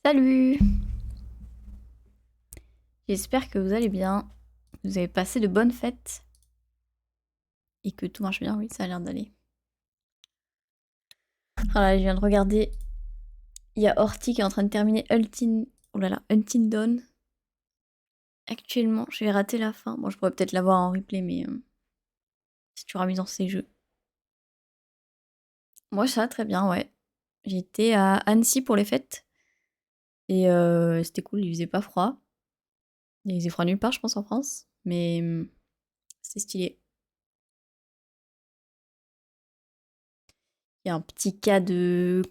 Salut! J'espère que vous allez bien. Vous avez passé de bonnes fêtes et que tout marche bien. Oui, ça a l'air d'aller. Voilà, je viens de regarder. Il y a Horty qui est en train de terminer oh là là, Until Dawn. Actuellement, je vais rater la fin. Bon, je pourrais peut-être la voir en replay, mais c'est toujours amusant ces jeux. Moi, ça va très bien, ouais. J'étais à Annecy pour les fêtes et c'était cool. Il faisait pas froid. Il faisait froid nulle part, je pense, en France, mais c'est stylé. Il y a un petit cas de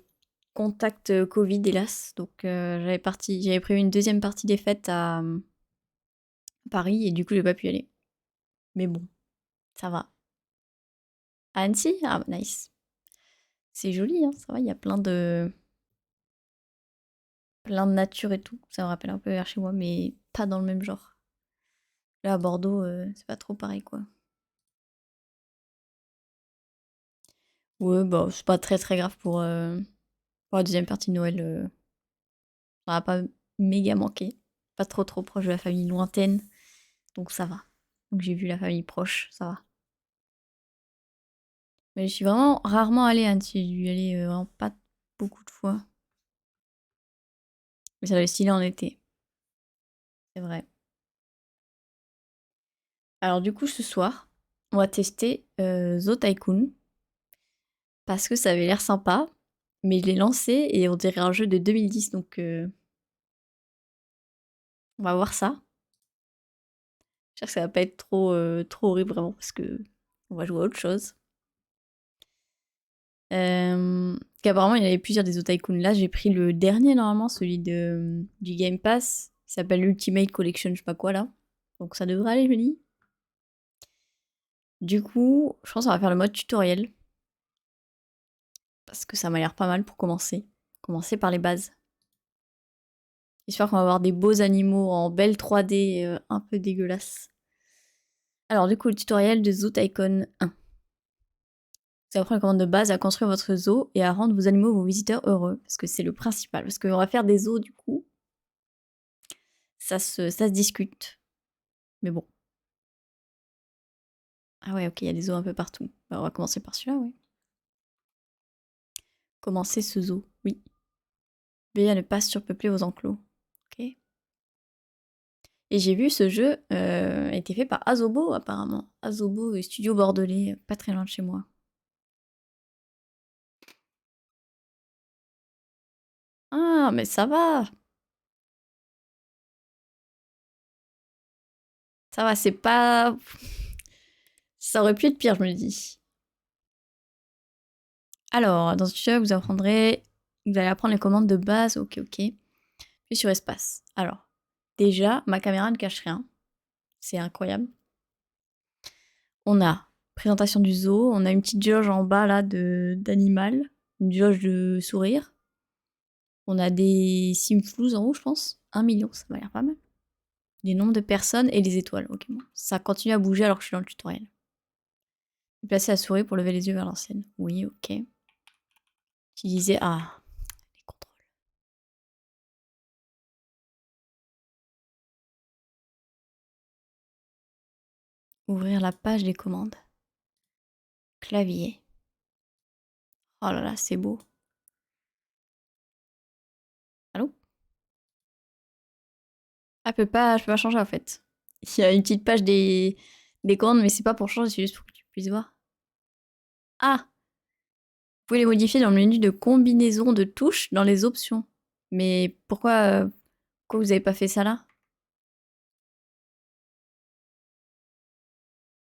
contact Covid, hélas. Donc j'avais prévu une deuxième partie des fêtes à Paris et du coup j'ai pas pu y aller. Mais bon, ça va. À Annecy? Ah, nice. C'est joli, hein, ça va, il y a plein de nature et tout. Ça me rappelle un peu vers chez moi, mais pas dans le même genre. Là, à Bordeaux, c'est pas trop pareil, quoi. Ouais, bah, c'est pas très très grave pour la deuxième partie de Noël. Ça va pas méga manquer. Pas trop proche de la famille lointaine, donc ça va. Donc j'ai vu la famille proche, ça va. Mais je suis vraiment rarement allée à Annecy. J'ai dû y aller vraiment pas beaucoup de fois. Mais ça doit être stylé en été. C'est vrai. Alors du coup, ce soir, on va tester Zo Tycoon. Parce que ça avait l'air sympa. Mais je l'ai lancé et on dirait un jeu de 2010. Donc on va voir ça. J'espère que ça va pas être trop horrible vraiment. Parce que on va jouer à autre chose. Qu'apparemment, il y en avait plusieurs des Zo Tycoon. Là, j'ai pris le dernier normalement, celui du Game Pass. Il s'appelle Ultimate Collection, je sais pas quoi là. Donc ça devrait aller, je me dis. Du coup, je pense qu'on va faire le mode tutoriel. Parce que ça m'a l'air pas mal pour commencer. Commencer par les bases. J'espère qu'on va avoir des beaux animaux en belle 3D un peu dégueulasse. Alors du coup, le tutoriel de Zoo Tycoon 1. Vous apprend les commandes de base à construire votre zoo et à rendre vos animaux, vos visiteurs heureux. Parce que c'est le principal. Parce qu'on va faire des zoos du coup. Ça se discute. Mais bon. Ah ouais, ok, il y a des zoos un peu partout. Bah, on va commencer par celui-là, ouais. Commencer ce zoo, oui. Veillez à ne pas surpeupler vos enclos. Ok. Et j'ai vu ce jeu a été fait par Asobo apparemment. Asobo, studio bordelais, pas très loin de chez moi. Ah, mais ça va. Ça va, c'est pas... Ça aurait pu être pire, je me dis. Alors, dans ce tutoriel, vous apprendrez... Vous allez apprendre les commandes de base. Ok, ok. Puis sur espace. Alors, déjà, ma caméra ne cache rien. C'est incroyable. On a présentation du zoo. On a une petite jauge en bas, là, d'animal. Une jauge de sourire. On a des simflouz en haut, je pense. 1 million, ça m'a l'air pas mal. Les nombres de personnes et les étoiles. Ok, bon. Ça continue à bouger alors que je suis dans le tutoriel. Déplacer la souris pour lever les yeux vers l'ancienne. Oui, ok. Utiliser... Ah, les contrôles. Ouvrir la page des commandes. Clavier. Oh là là, c'est beau. Allô? Ah, je peux pas changer en fait. Il y a une petite page des commandes, mais c'est pas pour changer, c'est juste pour que tu puisses voir. Ah! Vous pouvez les modifier dans le menu de combinaison de touches dans les options. Mais pourquoi vous avez pas fait ça là?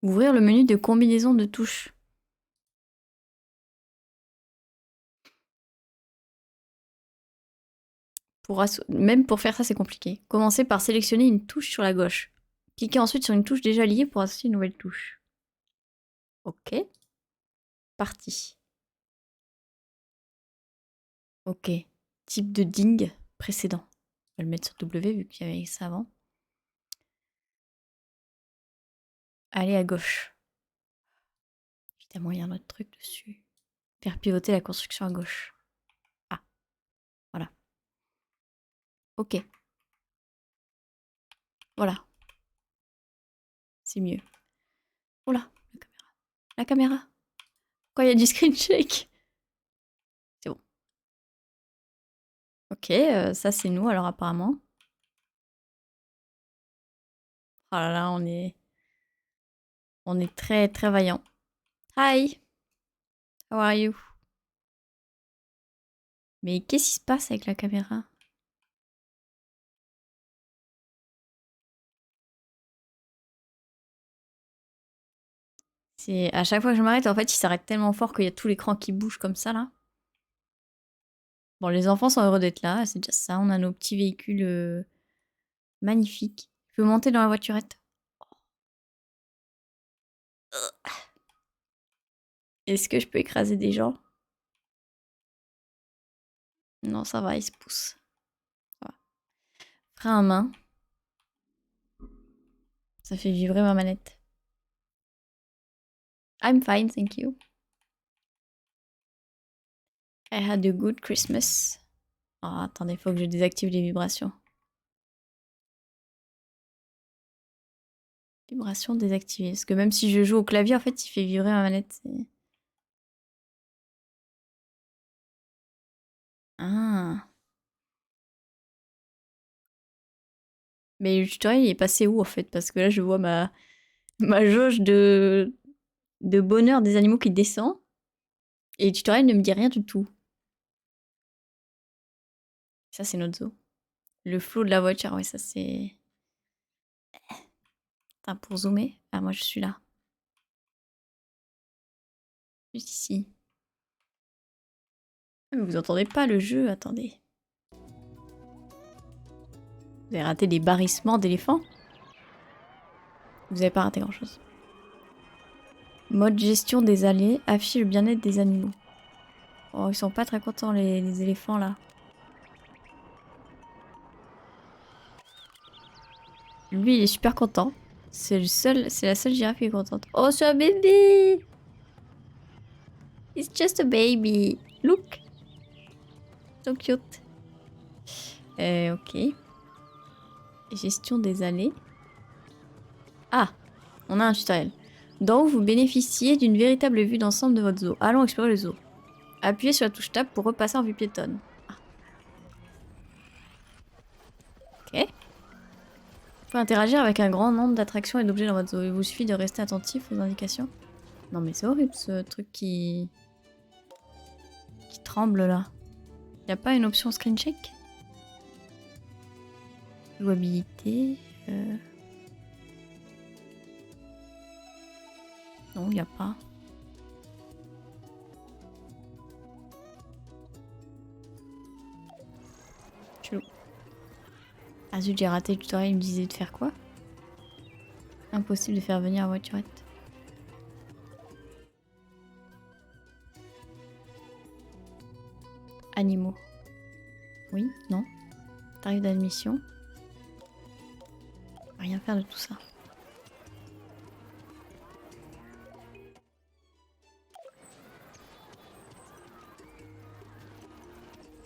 Ouvrir le menu de combinaison de touches. Même pour faire ça, c'est compliqué. Commencez par sélectionner une touche sur la gauche. Cliquez ensuite sur une touche déjà liée pour associer une nouvelle touche. Ok. Parti. Ok. Type de ding précédent. On va le mettre sur W vu qu'il y avait ça avant. Allez à gauche. Évidemment, il y a un autre truc dessus. Faire pivoter la construction à gauche. Ah, voilà. Ok. Voilà. C'est mieux. Oh là, la caméra. La caméra. Quand il y a du screen shake. C'est bon. Ok, ça c'est nous alors apparemment. Oh là là, on est très très vaillant. Hi, how are you? Mais qu'est-ce qui se passe avec la caméra? C'est à chaque fois que je m'arrête, en fait, il s'arrête tellement fort qu'il y a tout l'écran qui bouge comme ça là. Bon, les enfants sont heureux d'être là, c'est déjà ça. On a nos petits véhicules magnifiques. Je peux monter dans la voiturette. Est-ce que je peux écraser des gens? Non, ça va, ils se poussent. Ça va. Frein à main. Ça fait vibrer ma manette. I'm fine, thank you. I had a good Christmas. Oh, attendez, faut que je désactive les vibrations. Vibrations désactivées. Parce que même si je joue au clavier, en fait, il fait vibrer ma manette. Ah. Mais le tutoriel, il est passé où, en fait? Parce que là, je vois ma jauge de bonheur des animaux qui descend. Et le tutoriel ne me dit rien du tout. Ça, c'est notre zoo. Le flot de la voiture, ouais, ça, c'est... Attends, pour zoomer. Ah, moi, je suis là. Juste ici. Ah, mais vous entendez pas le jeu, attendez. Vous avez raté des barrissements d'éléphants? Vous avez pas raté grand-chose. Mode gestion des allées, affiche le bien-être des animaux. Oh, ils sont pas très contents, les éléphants, là. Lui, il est super content. C'est la seule girafe qui est contente. Oh, c'est un bébé! It's just a baby. Look. So cute. Ok. Gestion des allées. Ah, on a un tutoriel. D'en haut, vous bénéficiez d'une véritable vue d'ensemble de votre zoo. Allons explorer le zoo. Appuyez sur la touche Tab pour repasser en vue piétonne. Ah. Ok. Vous pouvez interagir avec un grand nombre d'attractions et d'objets dans votre zoo. Il vous suffit de rester attentif aux indications. Non mais c'est horrible ce truc qui tremble là. Y a pas une option screen check? Jouabilité. Non, y a pas. Chelou. Ah zut, j'ai raté le tutoriel, il me disait de faire quoi? Impossible de faire venir la voiturette. Animaux. Oui, non. Tarif d'admission. On va rien faire de tout ça.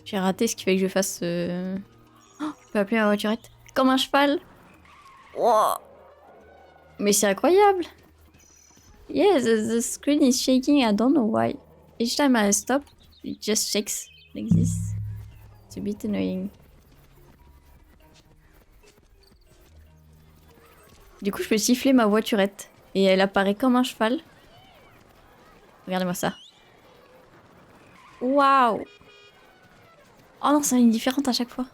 J'ai raté ce qui fait que je fasse... Oh, je peux appeler ma voiturette. Comme un cheval. Wow. Mais c'est incroyable. Yeah, the screen is shaking, I don't know why. Each time I stop, it just shakes like this. It's a bit annoying. Du coup, je peux siffler ma voiturette. Et elle apparaît comme un cheval. Regardez-moi ça. Waouh! Oh non, c'est une différente à chaque fois.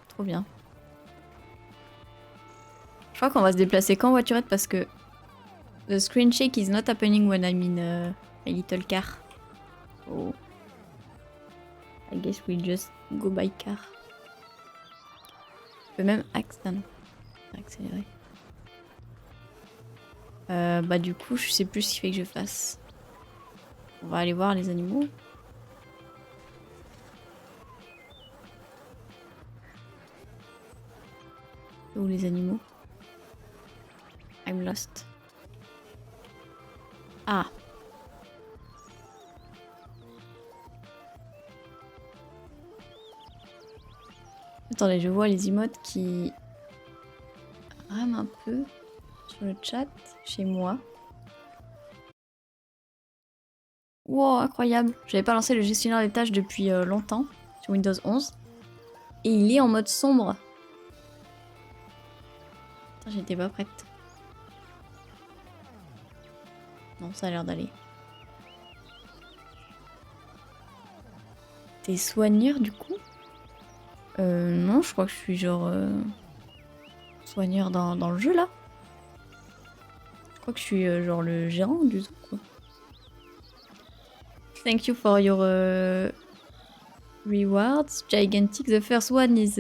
Trop bien. Je crois qu'on va se déplacer qu'en voiturette parce que... The screen shake is not happening when I'm in a little car. Oh. I guess we'll just go by car. Je peux même accélérer. Bah du coup, je sais plus ce qu'il fait que je fasse. On va aller voir les animaux. Où les animaux? I'm lost. Ah. Attendez, je vois les emotes qui rament un peu sur le chat chez moi. Wow, incroyable. J'avais pas lancé le gestionnaire des tâches depuis longtemps sur Windows 11. Et il est en mode sombre. Putain, j'étais pas prête. Non, ça a l'air d'aller. T'es soigneur du coup? Non, je crois que je suis genre soigneur dans le jeu là. Je crois que je suis genre le gérant du zoo quoi. Thank you for your rewards. Gigantic. The first one is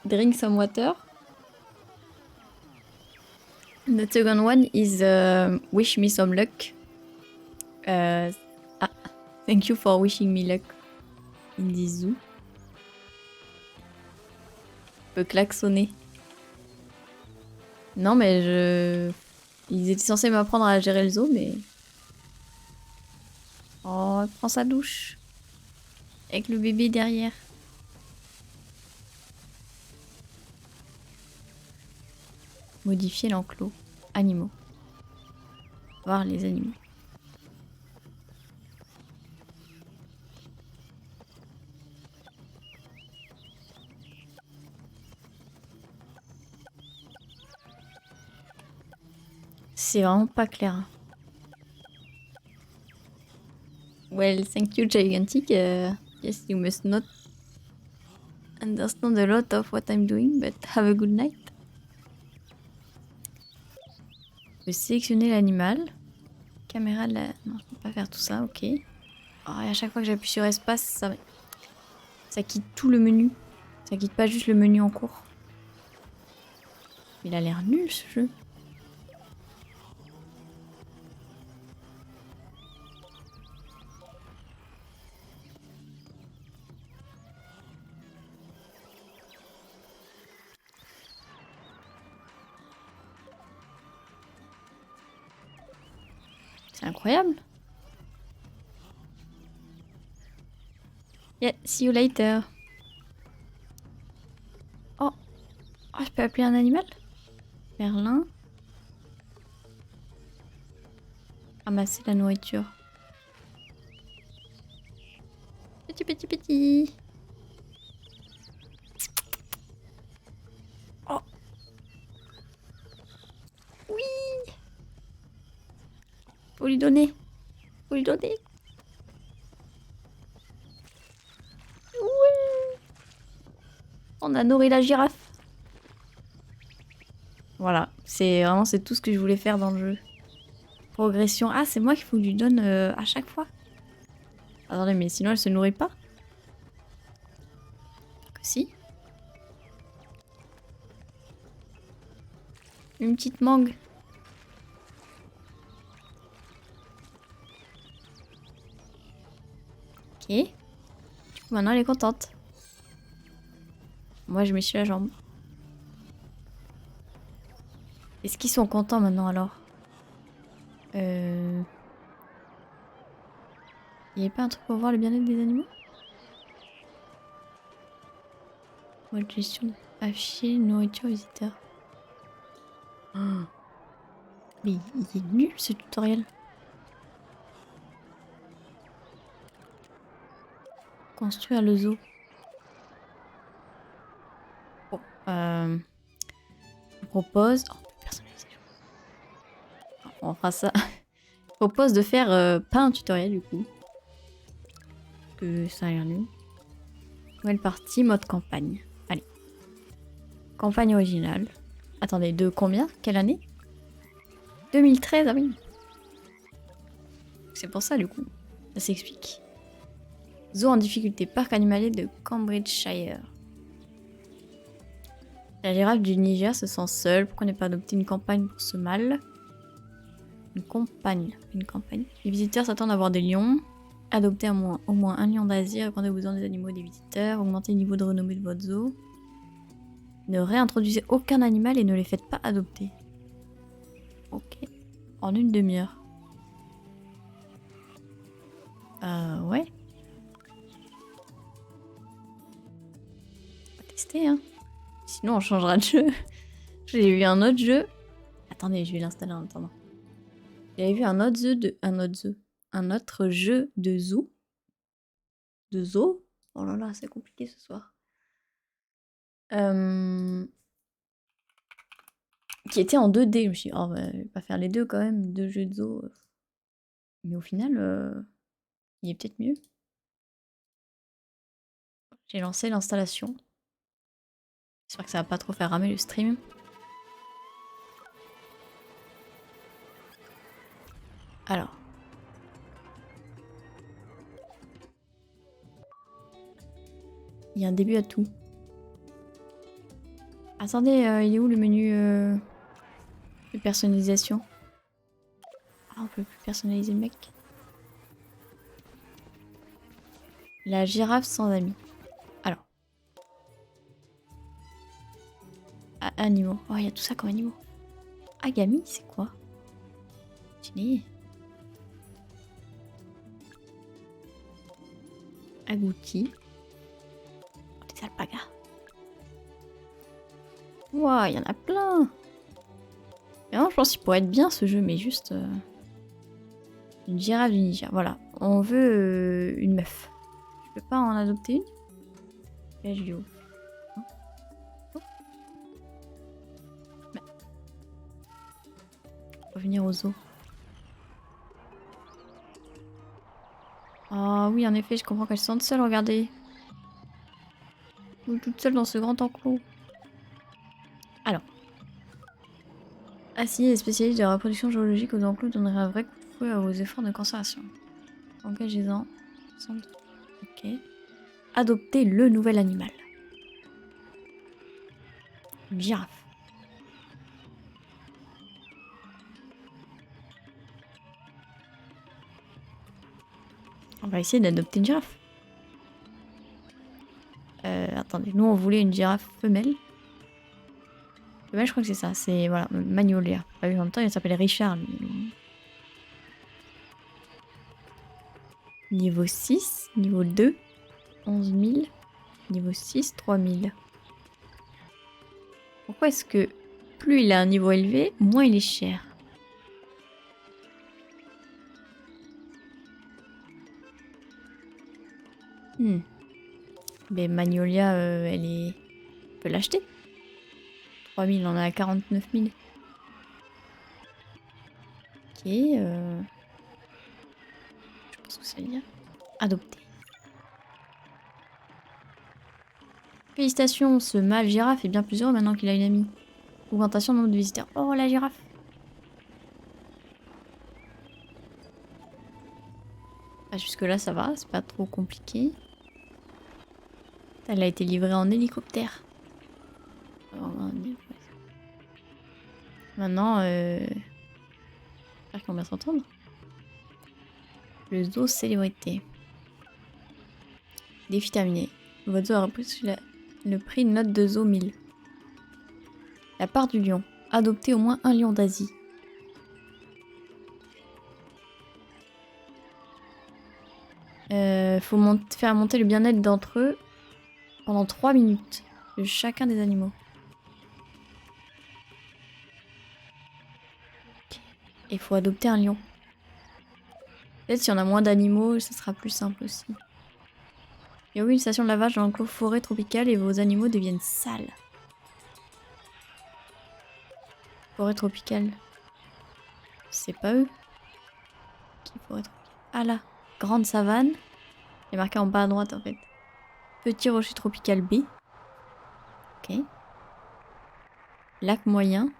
drink some water. The second one is wish me some luck. Thank you for wishing me luck in this zoo. Je peux klaxonner. Non mais Ils étaient censés m'apprendre à gérer le zoo mais... Oh, elle prend sa douche. Avec le bébé derrière. Modifier l'enclos. Animaux. Voir les animaux. C'est vraiment pas clair. Well, thank you, Gigantic. Yes, you must not understand a lot of what I'm doing, but have a good night. Je peux sélectionner l'animal. Caméra de la... Non, je peux pas faire tout ça, ok. Oh, et à chaque fois que j'appuie sur espace, ça quitte tout le menu. Ça quitte pas juste le menu en cours. Il a l'air nul ce jeu. C'est incroyable. Yeah, see you later. Oh, je peux appeler un animal? Merlin. Ramasser la nourriture. Petit. Oh. Oui. Faut lui donner. Ouais. On a nourri la girafe. Voilà, c'est tout ce que je voulais faire dans le jeu. Progression. Ah, c'est moi qu'il faut que je lui donne à chaque fois. Attendez, mais sinon elle se nourrit pas? Que si. Une petite mangue. Ok. Du coup, maintenant elle est contente. Moi, je me suis la jambe. Est-ce qu'ils sont contents maintenant alors? Il n'y avait pas un truc pour voir le bien-être des animaux? Mode gestion. Afficher nourriture visiteur. Oh. Mais il est nul ce tutoriel. Construire le zoo. Bon, je propose... Oh, personnaliser. On fera ça. Je propose de faire pas un tutoriel du coup. Que ça a l'air nul. Nouvelle partie, mode campagne. Allez. Campagne originale. Attendez, de combien? Quelle année? 2013, ah oui. C'est pour ça du coup. Ça s'explique. Zoo en difficulté, parc animalier de Cambridgeshire. La girafe du Niger se sent seule. Pourquoi ne pas adopter une campagne pour ce mâle? Une campagne. Les visiteurs s'attendent à voir des lions. Adoptez au moins un lion d'Asie. Répondez aux besoins des animaux et des visiteurs. Augmentez le niveau de renommée de votre zoo. Ne réintroduisez aucun animal et ne les faites pas adopter. Ok. En une demi-heure. Ouais. tester, hein. Sinon, on changera de jeu. J'ai vu un autre jeu. Attendez, je vais l'installer en attendant. J'avais vu un autre jeu de zoo. De zoo. Oh là là, c'est compliqué ce soir. Qui était en 2D. Je me suis dit, oh, bah, je vais pas faire les deux quand même, deux jeux de zoo. Mais au final, il est peut-être mieux. J'ai lancé l'installation. J'espère que ça va pas trop faire ramer le stream. Alors. Il y a un début à tout. Attendez, il est où le menu de personnalisation? Ah, on peut plus personnaliser le mec. La girafe sans amis. Alors. Ah, animaux. Oh, il y a tout ça comme animaux. Agami, c'est quoi? Stylé. Agouti. Des alpagas. Ouah, il y en a plein. Et non, je pense qu'il pourrait être bien ce jeu, mais juste... une girafe du Niger. Voilà. On veut une meuf. Je peux pas en adopter une? Là, je vais où? Revenir au zoo. Ah oui, en effet, je comprends qu'elles se sentent seules, regardez. Toute seule dans ce grand enclos. Alors. Assigner les spécialistes de la reproduction géologique aux enclos donnerait un vrai coup de fouet à vos efforts de conservation. Engagez-en. Ok. Adopter le nouvel animal. Une girafe. On va essayer d'adopter une girafe. Attendez, nous on voulait une girafe femelle. Femelle, je crois que c'est ça. C'est, voilà, Magnolia. En même temps, il s'appelle Richard. Niveau 6, niveau 2, 11 000. Niveau 6, 3 000. Pourquoi est-ce que plus il a un niveau élevé, moins il est cher? Mais Magnolia, elle est... On peut l'acheter. 3 000, on en a à 49 000. Ok, je pense que ça veut dire. Adopter. Félicitations, ce mâle girafe est bien plus heureux maintenant qu'il a une amie. Augmentation du nombre de visiteurs. Oh, la girafe. Ah, jusque là, ça va, c'est pas trop compliqué. Elle a été livrée en hélicoptère. Maintenant, j'espère qu'on va s'entendre. Le zoo célébrité. Défi terminé. Votre zoo a repris le prix de note de zoo 1000. La part du lion. Adopter au moins un lion d'Asie. Faut faire monter le bien-être d'entre eux pendant 3 minutes de chacun des animaux. Et il faut adopter un lion. Peut-être si on a moins d'animaux, ça sera plus simple aussi. Il y a eu une station de lavage dans l'enclos forêt tropicale et vos animaux deviennent sales. Forêt tropicale. C'est pas eux. Qui forêt tropicale? Ah là, grande savane. Il est marqué en bas à droite en fait. Petit rocher tropical B. Ok. Lac moyen.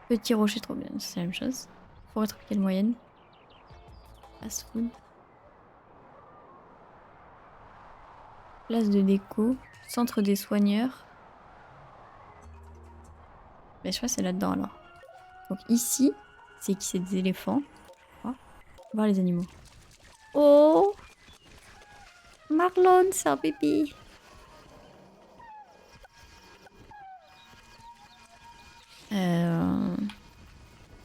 Petit rocher tropical. C'est la même chose. Forêt tropicale moyenne. Fast food. Place de déco. Centre des soigneurs. Mais je crois que c'est là-dedans alors. Donc ici, c'est qui? C'est des éléphants. On va voir les animaux. Oh, Marlon, c'est un bébé.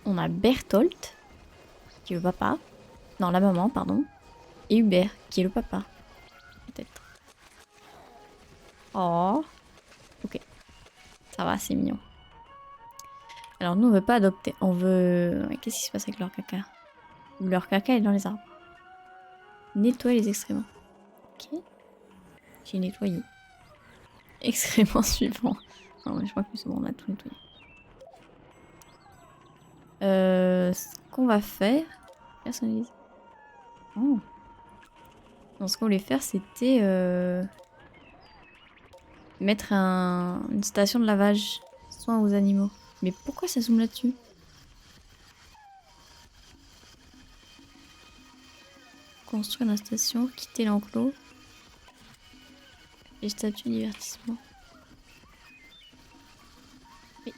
On a Berthold, qui est le papa. Non, la maman, pardon. Et Hubert, qui est le papa. Peut-être. Oh. Ça va, c'est mignon. Alors nous, on veut pas adopter. On veut... Qu'est-ce qui se passe avec leur caca? Leur caca est dans les arbres. Nettoyer les excréments. Ok. J'ai nettoyé. Excréments suivant. Non, mais je crois que c'est bon, on a tout nettoyé. Ce qu'on va faire... Personnaliser. Oh. Non, ce qu'on voulait faire, c'était... mettre une station de lavage. Soins aux animaux. Mais pourquoi ça zoome là-dessus? Construire la station, quitter l'enclos. Les statuts divertissement. Oui.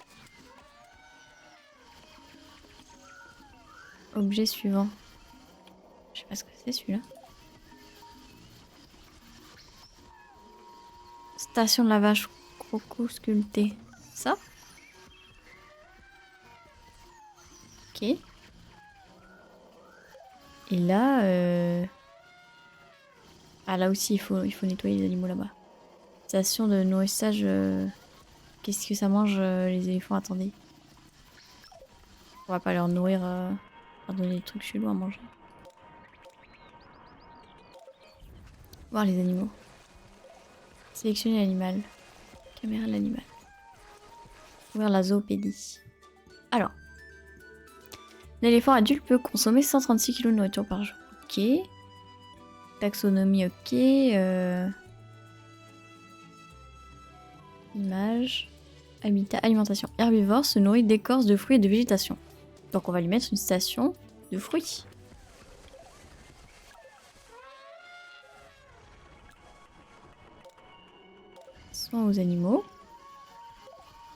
Objet suivant. Je sais pas ce que c'est celui-là. Station de lavage croco sculpté. Ça? Ok. Et là, ah là aussi il faut nettoyer les animaux là-bas. Station de nourrissage. Qu'est-ce que ça mange les éléphants? Attendez. On va pas leur nourrir, leur donner des trucs chelous à manger. Voir les animaux. Sélectionner l'animal. Caméra de l'animal. Ouvrir la zoopédie. Alors. L'éléphant adulte peut consommer 136 kg de nourriture par jour. Ok. Taxonomie, ok. Image. Habitat, alimentation. Herbivore se nourrit d'écorces, de fruits et de végétation. Donc on va lui mettre une station de fruits. Soins aux animaux.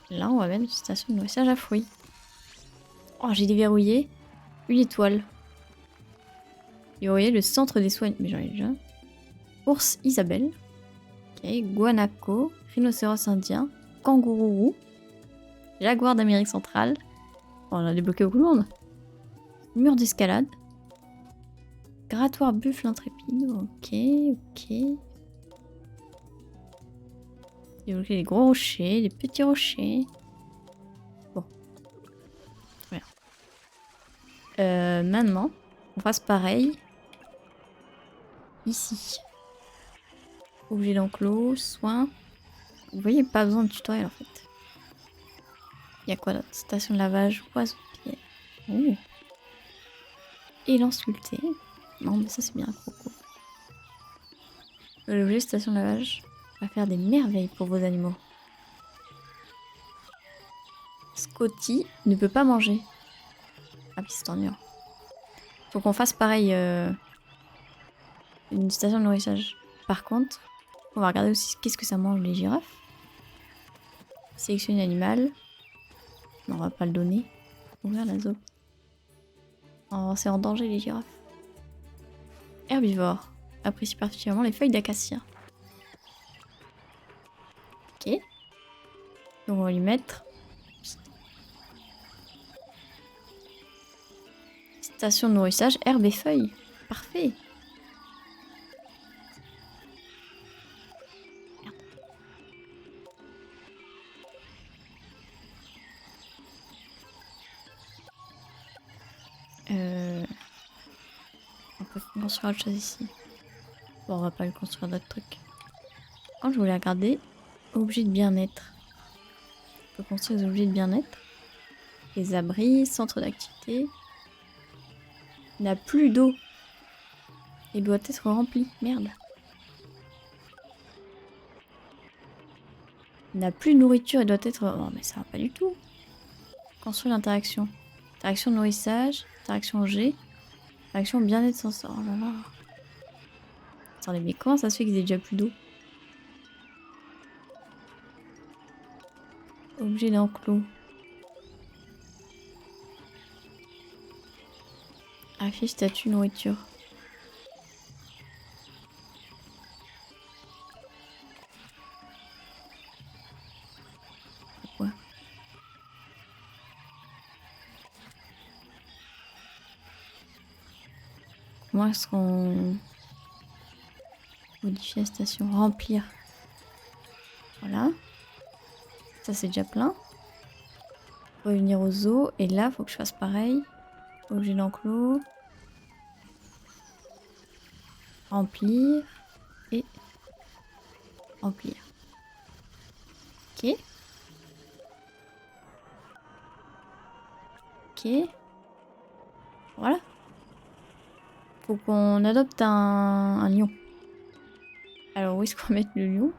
Là, on va mettre une station de nourrissage à fruits. Oh, j'ai déverrouillé une étoile. Déverrouillé le centre des soins. Mais j'en ai déjà. Ours Isabelle. Ok, guanaco. Rhinocéros indien. Kangourou roux. Jaguar d'Amérique centrale. Oh, on a débloqué beaucoup de monde. Mur d'escalade. Grattoir buffle intrépide. Ok, ok. Débloquer des gros rochers, des petits rochers. Bon. Voilà. Maintenant, on fasse pareil. Ici. Objet d'enclos, soins. Vous voyez, pas besoin de tutoriel en fait. Il y a quoi d'autre? Station de lavage, oiseau de pierre. Oh. Élan sculpté. Non, mais ça c'est bien croco. L'objet station de lavage va faire des merveilles pour vos animaux. Scotty ne peut pas manger. Ah, puis c'est ennuyant. Faut qu'on fasse pareil. Une station de nourrissage. Par contre, on va regarder aussi qu'est-ce que ça mange les girafes. Sélectionner l'animal. On va pas le donner. Ouvrir la zone. Oh, c'est en danger les girafes. Herbivore. Apprécie particulièrement les feuilles d'acacia. Ok. Donc on va lui mettre... Station de nourrissage, herbe et feuilles. Parfait. Merde. On peut construire autre chose ici. Bon, on va pas lui construire d'autres trucs. Quand je voulais regarder, objets de bien-être. On peut construire des objets de bien-être. Les abris, centre d'activité. Il n'a plus d'eau. Il doit être rempli. Merde. Il n'a plus de nourriture, il doit être... Oh, mais ça va pas du tout. Construire l'interaction. Interaction nourrissage, interaction G, interaction bien-être sensor. Oh là là. Attendez, mais comment ça se fait qu'ils aient déjà plus d'eau? Objet d'enclos. Affiche statut nourriture. Pourquoi? Comment est-ce qu'on modifie la station? Remplir. Voilà. Ça c'est déjà plein. Revenir au zoo. Et là, faut que je fasse pareil. Objet d'enclos. Remplir. Et remplir. Ok. Ok. Voilà. Faut qu'on adopte un lion. Alors où est-ce qu'on va mettre le lion?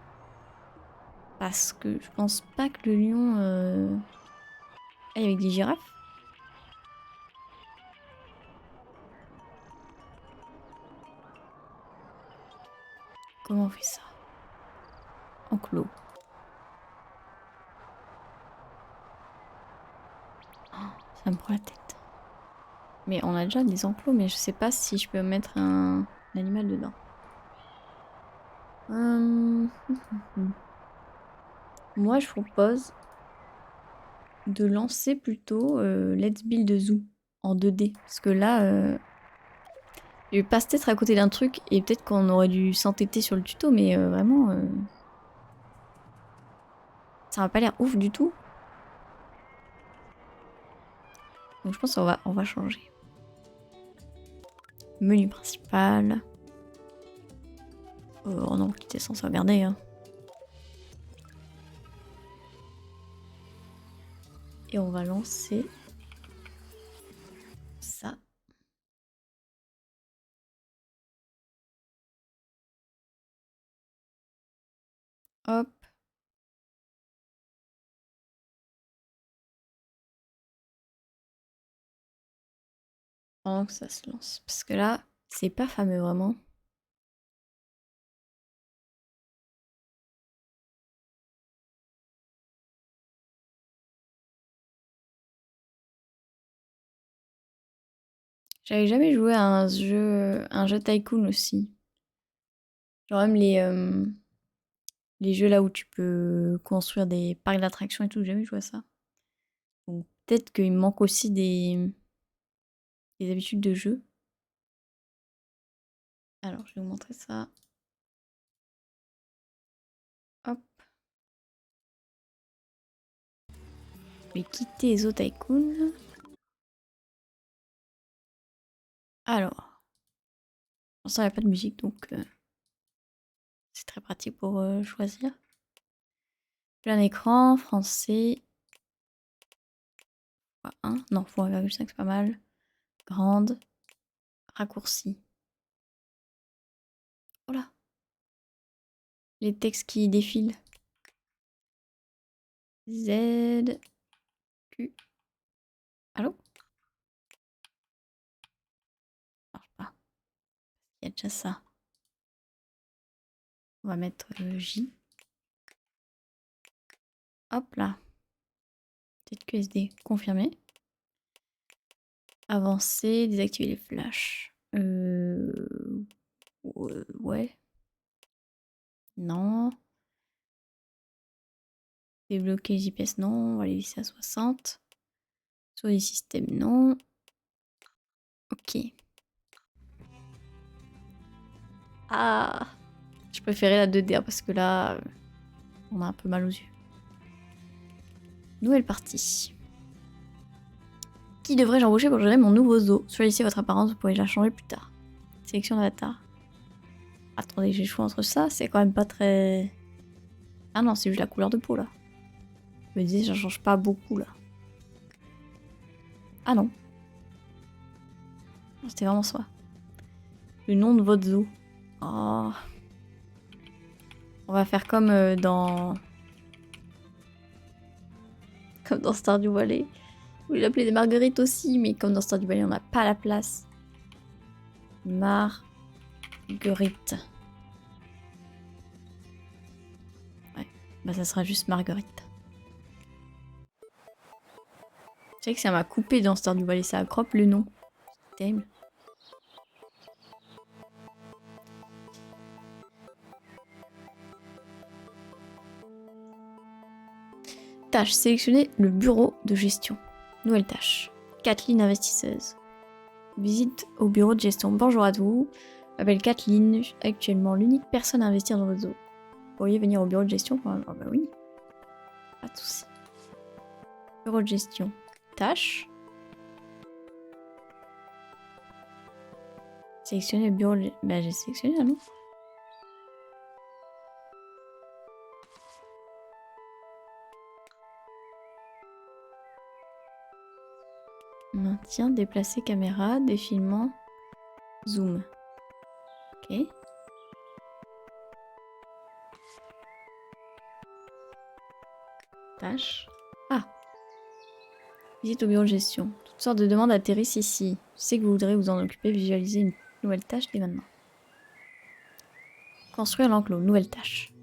Parce que je pense pas que le lion aille avec des girafes. Comment on fait ça? Enclos. Oh, ça me prend la tête. Mais on a déjà des enclos, mais je sais pas si je peux mettre un animal dedans. Moi, je propose de lancer plutôt Let's Build a Zoo en 2D. Parce que là, je passe peut-être à côté d'un truc et peut-être qu'on aurait dû s'entêter sur le tuto, mais vraiment, ça m'a pas l'air ouf du tout. Donc je pense qu'on va changer. Menu principal. Oh non, qui était sans sauvegarder. Hein. Et on va lancer ça. Hop. Pendant que ça se lance. Parce que là, c'est pas fameux vraiment. J'avais jamais joué à un jeu tycoon aussi. Genre même les jeux là où tu peux construire des parcs d'attractions et tout, j'ai jamais joué à ça. Donc peut-être qu'il me manque aussi des habitudes de jeu. Alors je vais vous montrer ça. Hop. Je vais quitter Zo Tycoon. Alors. Pour l'instant il n'y a pas de musique donc c'est très pratique pour choisir. Plein écran, français. x1. Non, x1,5 c'est pas mal. Grande. Raccourci. Voilà. Les textes qui défilent. Z. Q. Allô? Ça marche pas. Il y a déjà ça. On va mettre J. Hop là. Peut-être QSD. Confirmé. Avancer. Désactiver les flashs. Ouais. Non. Débloquer les IPS, non. On va les laisser à 60. Sur les systèmes, non. Ok. Ah, je préférais la 2D parce que là, on a un peu mal aux yeux. Nouvelle partie. Qui devrais-je embaucher pour gérer mon nouveau zoo? Choisissez votre apparence, vous pourrez la changer plus tard. Sélection d'avatar. Attendez, j'ai le choix entre ça, c'est quand même pas très... Ah non, c'est juste la couleur de peau là. Je me disais, ça change pas beaucoup là. Ah non. C'était vraiment ça. Le nom de votre zoo. Oh. On va faire comme dans... Comme dans Stardew Valley. Vous voulez l'appeler des marguerites aussi, mais comme dans Stardew Valley, on n'a pas la place. Marguerite. Ouais, bah ça sera juste Marguerite. C'est vrai que ça m'a coupé dans Stardew Valley, ça accrope le nom. C'est terrible. Tâche, sélectionner le bureau de gestion. Nouvelle tâche. Kathleen, investisseuse. Visite au bureau de gestion. Bonjour à vous. Je m'appelle Kathleen, je suis actuellement l'unique personne à investir dans votre zoo. Vous pourriez venir au bureau de gestion? Ah bah oui. Pas de soucis. Bureau de gestion. Tâches. Sélectionner le bureau de... Bah j'ai sélectionné, non? Maintien, déplacer caméra, défilement, zoom. Ok. Tâche. Ah. Visite au bureau de gestion. Toutes sortes de demandes atterrissent ici. Je sais que vous voudrez vous en occuper, visualiser une nouvelle tâche dès maintenant. Construire l'enclos, nouvelle tâche.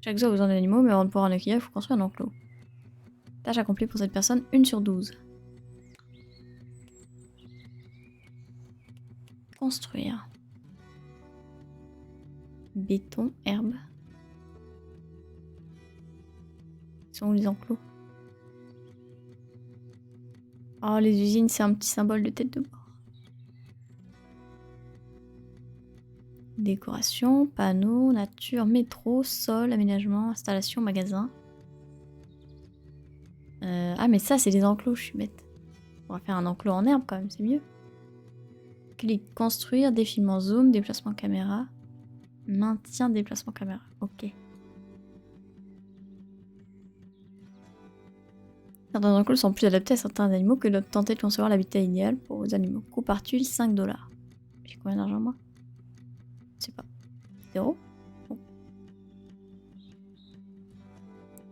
Chaque zoo a besoin d'animaux, mais avant de pouvoir en accueillir, il faut construire un enclos. Tâche accomplie pour cette personne, 1 sur 12. Construire. Béton, herbe. Ils sont où les enclos? Oh, les usines, c'est un petit symbole de tête de mort. Décoration, panneaux, nature, métro, sol, aménagement, installation, magasin. Ah, mais ça, c'est des enclos, je suis bête. On va faire un enclos en herbe quand même, c'est mieux. Clic, construire, défilement zoom, déplacement caméra. Maintien, déplacement caméra. Ok. Certains enclos sont plus adaptés à certains animaux que d'autres. Tenter de concevoir l'habitat idéal pour vos animaux. Coût par tuile, 5 $. J'ai combien d'argent moi? Je sais pas. 0. Bon.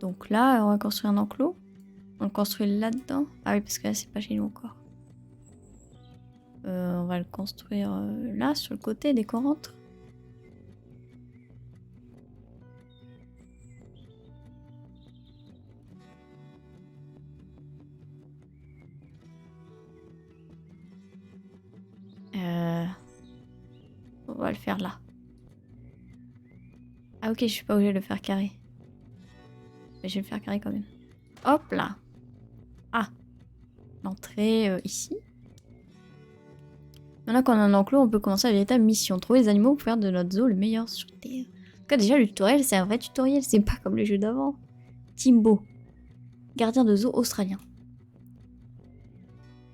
Donc là, on va construire un enclos. On le construit là-dedans. Ah oui, parce que là, c'est pas chez nous encore. On va le construire là, sur le côté, dès qu'on rentre. On va le faire là. Ah ok, je suis pas obligée de le faire carré. Mais je vais le faire carré quand même. Hop là. Ah. L'entrée ici. Maintenant qu'on a un enclos, on peut commencer la véritable mission. Trouver les animaux pour faire de notre zoo le meilleur sur Terre. En tout cas, déjà, le tutoriel, c'est un vrai tutoriel. C'est pas comme le jeu d'avant. Timbo. Gardien de zoo australien.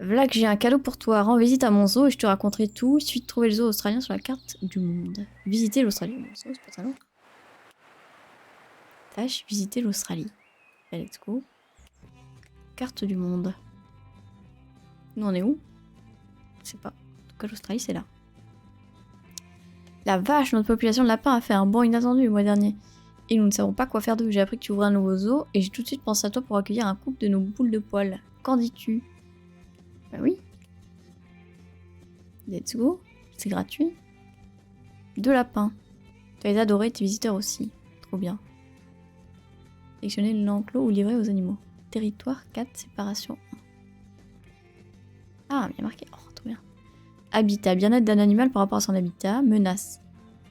Voilà que j'ai un cadeau pour toi. Rends visite à mon zoo et je te raconterai tout. Il suffit de trouver le zoo australien sur la carte du monde. Visiter l'Australie. Bon, c'est pas très long. Tâche, visiter l'Australie. Let's go. Carte du monde. Nous, on est où? Je sais pas. En tout cas, l'Australie, c'est là. La vache, notre population de lapins a fait un bond inattendu le mois dernier. Et nous ne savons pas quoi faire d'eux. J'ai appris que tu ouvrais un nouveau zoo et j'ai tout de suite pensé à toi pour accueillir un couple de nos boules de poils. Qu'en dis-tu? Bah oui. Let's go. C'est gratuit. 2 lapins. Tu as adoré tes visiteurs aussi. Trop bien. Sélectionner l'enclos ou livrer aux animaux. Territoire 4, séparation 1. Ah, bien marqué. Oh, trop bien. Habitat, bien-être d'un animal par rapport à son habitat. Menace.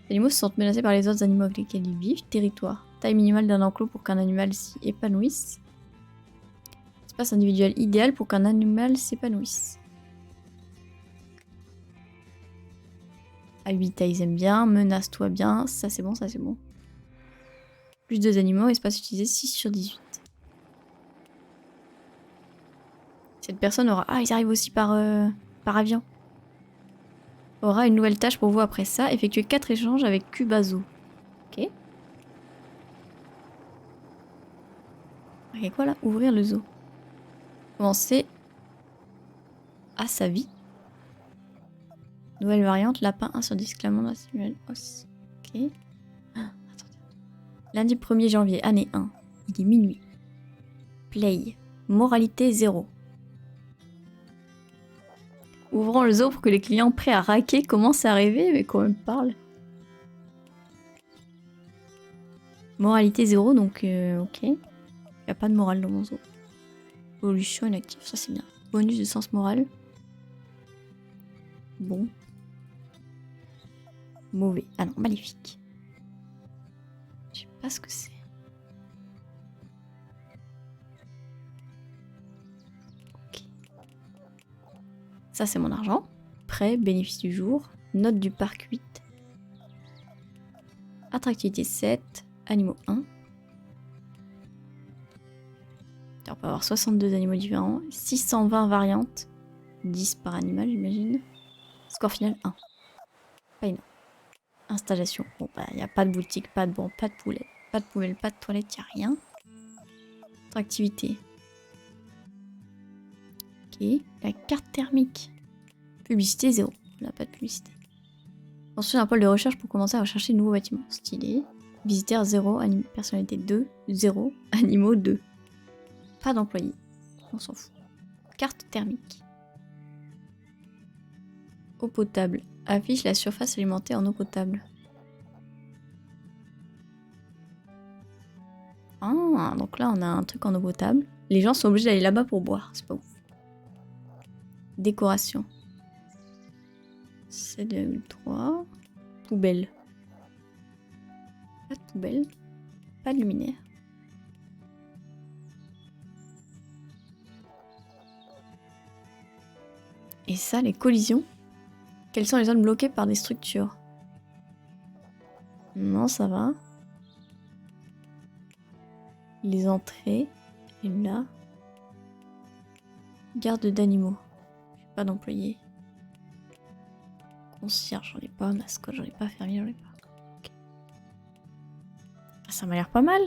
Les animaux se sentent menacés par les autres animaux avec lesquels ils vivent. Territoire. Taille minimale d'un enclos pour qu'un animal s'y épanouisse. Espace individuel idéal pour qu'un animal s'épanouisse. Habitat, ils aiment bien. Menace-toi bien. Ça, c'est bon, ça, c'est bon. Plus 2 animaux. Espace utilisé 6 sur 18. Cette personne aura... Ah, ils arrivent aussi par avion. Aura une nouvelle tâche pour vous après ça. Effectuer 4 échanges avec Cubazo. Ok. Ok, quoi là? Ouvrir le zoo. Commencer à sa vie. Nouvelle variante, lapin 1 sur 10, clamant os. Ok. Ah, attendez. Lundi 1er janvier, année 1. Il est minuit. Play. Moralité 0. Ouvrons le zoo pour que les clients prêts à raquer commencent à rêver, mais qu'on me parle. Moralité 0, donc ok. Il n'y a pas de morale dans mon zoo. Évolution inactive, ça c'est bien. Bonus de sens moral. Bon. Mauvais. Ah non, maléfique. Je sais pas ce que c'est. Ok. Ça c'est mon argent. Prêt, bénéfice du jour. Note du parc 8. Attractivité 7. Animaux 1. On peut avoir 62 animaux différents, 620 variantes, 10 par animal j'imagine. Score final 1. Pas énorme. Installation. Bon bah il n'y a pas de boutique, pas de banc, pas de poulet, pas de poubelle, pas de toilette, il n'y a rien. Attractivité. Ok. La carte thermique. Publicité 0. On n'a pas de publicité. Construire un pôle de recherche pour commencer à rechercher de nouveaux bâtiments. Stylé. Visiteurs 0, personnalité 2, 0, animaux 2. Pas d'employés. On s'en fout. Carte thermique. Eau potable. Affiche la surface alimentée en eau potable. Ah, donc là on a un truc en eau potable. Les gens sont obligés d'aller là-bas pour boire. C'est pas ouf. Décoration. 7,3. Poubelle. Pas de poubelle. Pas de luminaire. Et ça, les collisions. Quelles sont les zones bloquées par des structures? Non, ça va. Les entrées. Et là. Garde d'animaux. Pas d'employés. Concierge, j'en ai pas. Mascotte, j'en ai pas. Fermier, j'en ai pas. Okay. Ah, ça m'a l'air pas mal.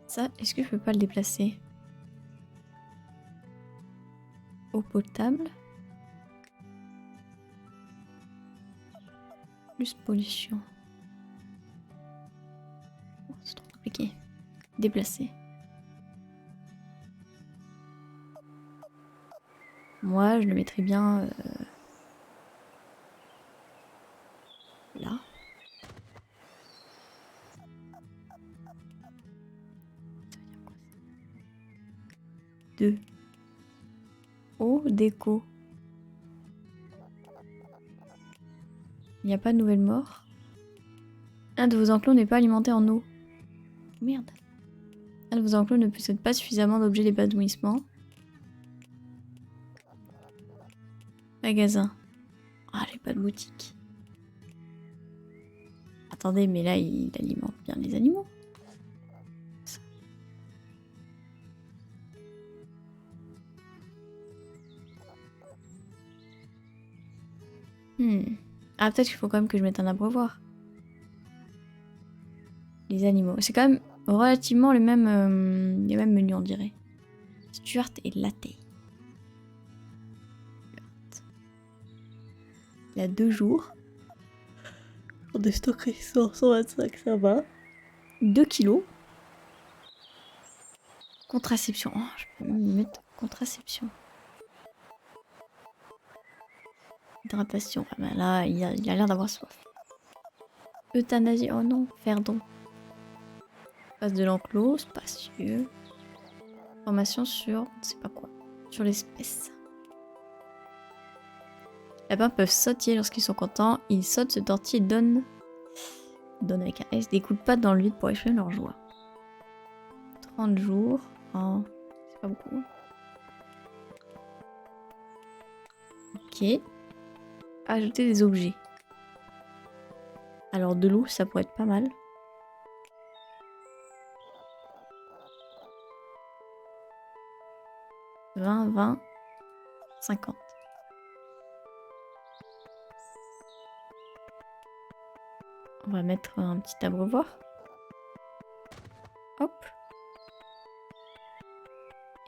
Ça, est-ce que je peux pas le déplacer? Eau potable. Plus pollution. Oh, c'est trop compliqué. Déplacer. Moi, je le mettrais bien là. Deux. Eau, déco. Il n'y a pas de nouvelles morts. Un de vos enclos n'est pas alimenté en eau. Merde. Un de vos enclos ne possède pas suffisamment d'objets d'épanouissement. Magasin. Ah, j'ai pas de boutique. Attendez, mais là, il alimente bien les animaux. Ah, peut-être qu'il faut quand même que je mette un abreuvoir. Les animaux. C'est quand même relativement les mêmes menus, on dirait. Stuart et Latte. Il a 2 jours. Pour déstocker 125, ça va. 2 kilos. Contraception. Oh, je peux même mettre contraception. Hydratation. Ah ben là, il a l'air d'avoir soif. Euthanasie. Oh non, faire don. Passe de l'enclos, spacieux. Formation sur, on ne sait pas quoi. Sur l'espèce. Les lapins peuvent sauter lorsqu'ils sont contents. Ils sautent, se tortillent et donnent avec un S des coups de patte dans le vide pour exprimer leur joie. 30 jours. Oh, c'est pas beaucoup. Ok. Ajouter des objets. Alors de l'eau, ça pourrait être pas mal. « 20, 20, 50. » On va mettre un petit abreuvoir. Hop.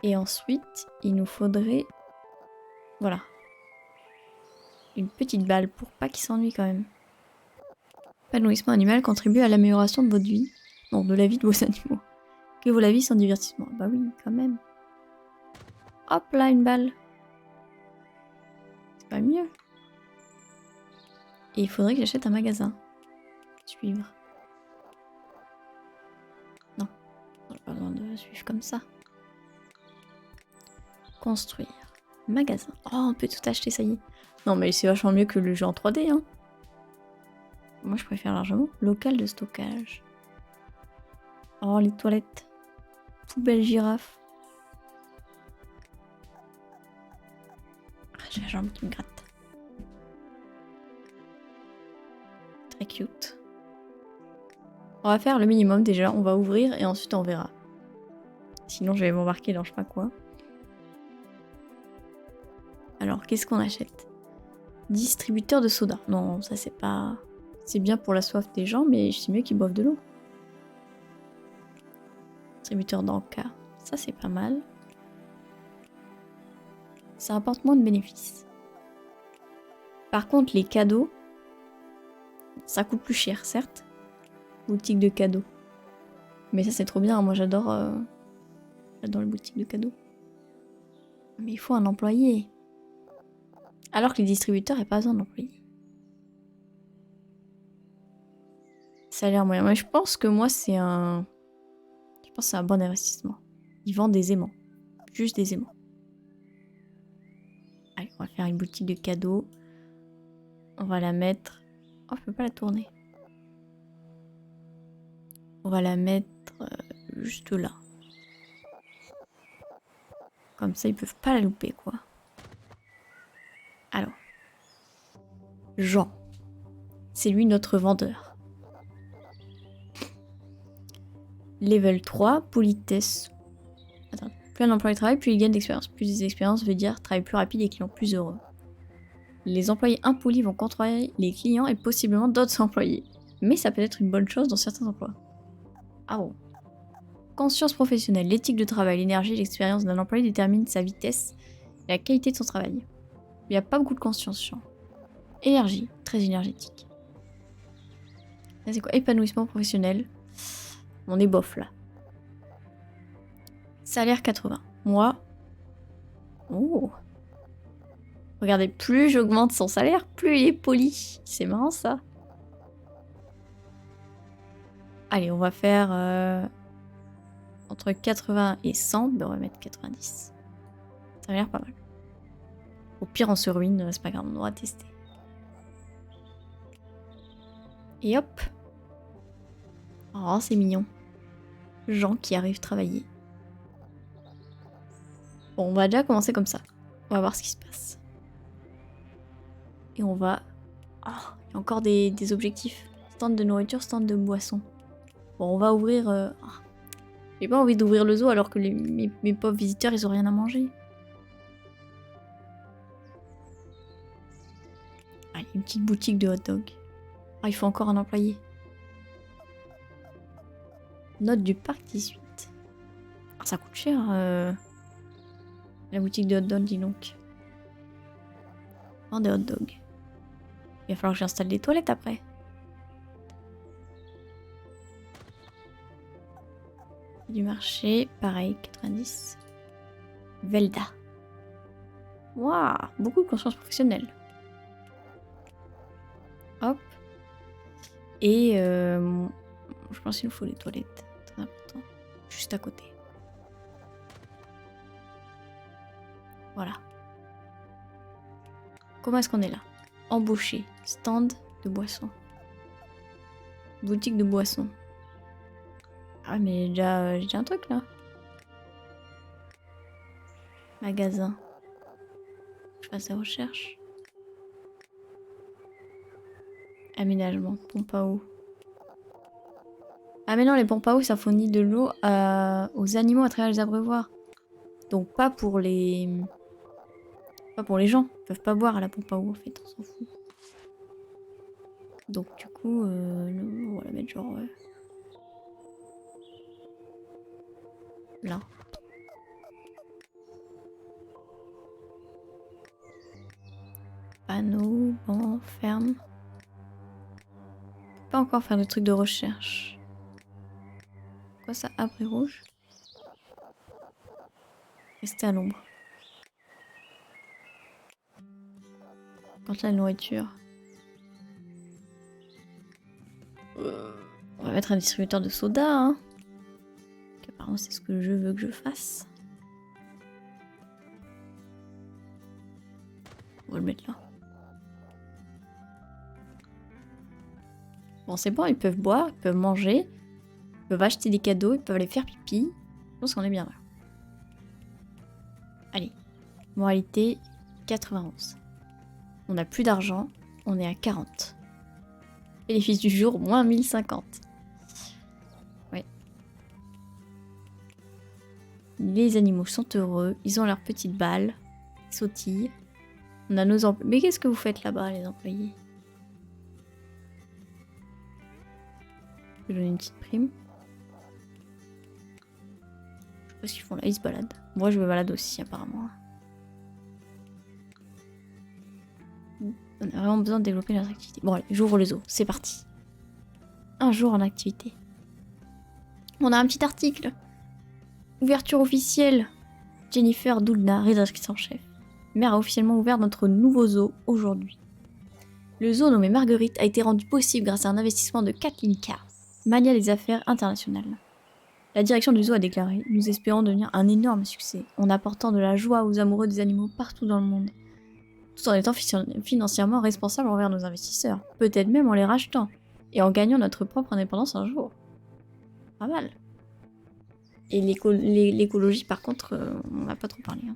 Et ensuite, il nous faudrait... Voilà. Une petite balle pour pas qu'il s'ennuie quand même. L'épanouissement animal contribue à l'amélioration de votre vie. Non, de la vie de vos animaux. Que vaut la vie sans divertissement? Bah oui, quand même. Hop là, une balle. C'est pas mieux. Et il faudrait que j'achète un magasin. Suivre. Non. J'ai pas besoin de suivre comme ça. Construire. Magasin. Oh, on peut tout acheter, ça y est. Non, mais c'est vachement mieux que le jeu en 3D, hein. Moi, je préfère largement. Local de stockage. Oh, les toilettes. Poubelle girafe. Ah, j'ai la jambe qui me gratte. Très cute. On va faire le minimum déjà, on va ouvrir et ensuite on verra. Sinon je vais m'embarquer dans je sais pas quoi. Alors qu'est-ce qu'on achète? Distributeur de soda. Non, ça c'est pas... C'est bien pour la soif des gens, mais c'est mieux qu'ils boivent de l'eau. Distributeur d'encas. Ça c'est pas mal. Ça apporte moins de bénéfices. Par contre les cadeaux, ça coûte plus cher certes. Boutique de cadeaux. Mais ça c'est trop bien, moi j'adore les boutiques de cadeaux. Mais il faut un employé. Alors que les distributeurs n'ont pas besoin d'employés. Ça a l'air moyen. Mais je pense que moi c'est un... Je pense que c'est un bon investissement. Ils vendent des aimants. Juste des aimants. Allez, on va faire une boutique de cadeaux. On va la mettre... Oh, je peux pas la tourner. On va la mettre juste là. Comme ça, ils peuvent pas la louper, quoi. Alors. Jean. C'est lui notre vendeur. Level 3, politesse. Attends. Plus un employé travaille, plus il gagne d'expérience. Plus d'expérience veut dire travail plus rapide et clients plus heureux. Les employés impolis vont contrôler les clients et possiblement d'autres employés. Mais ça peut être une bonne chose dans certains emplois. Ah bon. Conscience professionnelle, l'éthique de travail, l'énergie et l'expérience d'un employé déterminent sa vitesse et la qualité de son travail. Il n'y a pas beaucoup de conscience, Jean. Énergie, très énergétique. Là, c'est quoi? Épanouissement professionnel. On est bof là. Salaire 80. Moi. Oh. Regardez, plus j'augmente son salaire, plus il est poli. C'est marrant ça. Allez, on va faire entre 80 et 100. Ben, on va mettre 90. Ça a l'air pas mal. Au pire, on se ruine, c'est pas grave, on aura testé. Et hop. Oh, c'est mignon. Gens qui arrivent travailler. Bon, on va déjà commencer comme ça. On va voir ce qui se passe. Et on va... Oh, il y a encore des objectifs. Stand de nourriture, stand de boisson. Bon, on va ouvrir... Oh. J'ai pas envie d'ouvrir le zoo alors que mes pauvres visiteurs, ils ont rien à manger. Allez, une petite boutique de hot dog. Ah, il faut encore un employé. Note du parc 18. Ah, ça coûte cher, la boutique de hot dog, dis donc. Vend des hot dogs. Il va falloir que j'installe des toilettes après. Du marché, pareil, 90. Velda. Waouh, beaucoup de conscience professionnelle. Hop. Et je pense qu'il nous faut des toilettes. Très important. Juste à côté. Voilà. Comment est-ce qu'on est là? Embauché. Stand de boisson. Boutique de boisson. Ah mais j'ai déjà un truc là. Magasin. Je fasse des recherches. Aménagement. Pompe à eau. Ah mais non, les pompes à eau ça fournit de l'eau aux animaux à travers les abreuvoirs. Donc pas pour les... Pas pour les gens. Ils peuvent pas boire à la pompe à eau en fait, on s'en fout. Donc du coup, on va la mettre genre... là. Panneau, banc, ferme. Pas encore faire de trucs de recherche. Quoi ça? Abri rouge. Rester à l'ombre. Quand la nourriture. On va mettre un distributeur de soda, hein. Apparemment c'est ce que je veux que je fasse. On va le mettre là. Bon c'est bon, ils peuvent boire, ils peuvent manger, ils peuvent acheter des cadeaux, ils peuvent aller faire pipi. Je pense qu'on est bien là. Allez, moralité 91. On n'a plus d'argent, on est à 40. Bénéfice du jour, moins 1050. Les animaux sont heureux, ils ont leurs petites balles, ils sautillent. On a nos employés. Mais qu'est-ce que vous faites là-bas, les employés? Je vais donner une petite prime. Je sais pas ce qu'ils font là, ils se baladent. Moi, je me balade aussi, apparemment. On a vraiment besoin de développer notre activité. Bon, allez, j'ouvre le zoo, c'est parti. Un jour en activité. On a un petit article. Ouverture officielle. Jennifer Doudna, rédactrice en chef. Mère a officiellement ouvert notre nouveau zoo aujourd'hui. Le zoo nommé Marguerite a été rendu possible grâce à un investissement de Kathleen Carr, mania des affaires internationales. La direction du zoo a déclaré « Nous espérons devenir un énorme succès en apportant de la joie aux amoureux des animaux partout dans le monde, tout en étant financièrement responsables envers nos investisseurs, peut-être même en les rachetant, et en gagnant notre propre indépendance un jour. » Pas mal. Et l'écologie, par contre, on n'a pas trop parlé. Hein.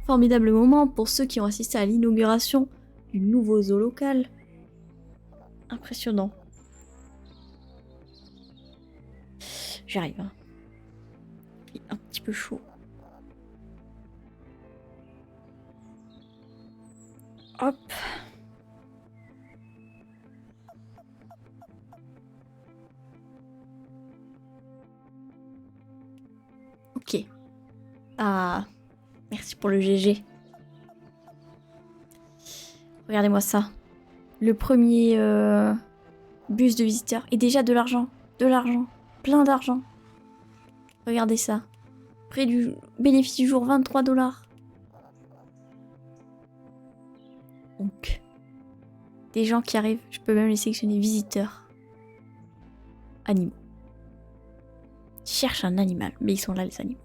Formidable moment pour ceux qui ont assisté à l'inauguration du nouveau zoo local. Impressionnant. J'arrive. Hein. Il est un petit peu chaud. Hop. Ok. Ah, merci pour le GG. Regardez-moi ça. Le premier bus de visiteurs. Et déjà de l'argent. De l'argent. Plein d'argent. Regardez ça. Prix du bénéfice du jour, 23 $. Donc, des gens qui arrivent, je peux même les sélectionner visiteurs. Animaux. Je cherche un animal, mais ils sont là les animaux.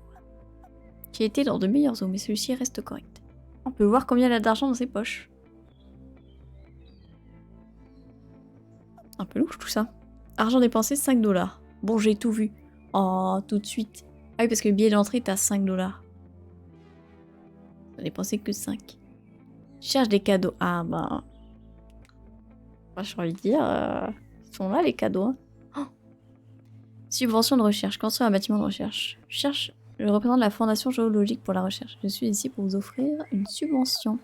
J'ai été dans de meilleurs zoos, mais celui-ci reste correct. On peut voir combien il a d'argent dans ses poches. Un peu louche tout ça. Argent dépensé, 5 $. Bon, j'ai tout vu. Oh, tout de suite. Ah oui, parce que le billet d'entrée est à 5 $. J'en ai dépensé que 5. Je cherche des cadeaux. Ah bah... j'ai envie de dire... Ils sont là les cadeaux. Hein. Oh. Subvention de recherche. Construire un bâtiment de recherche. Je cherche le représentant de la Fondation géologique pour la recherche. Je suis ici pour vous offrir une subvention.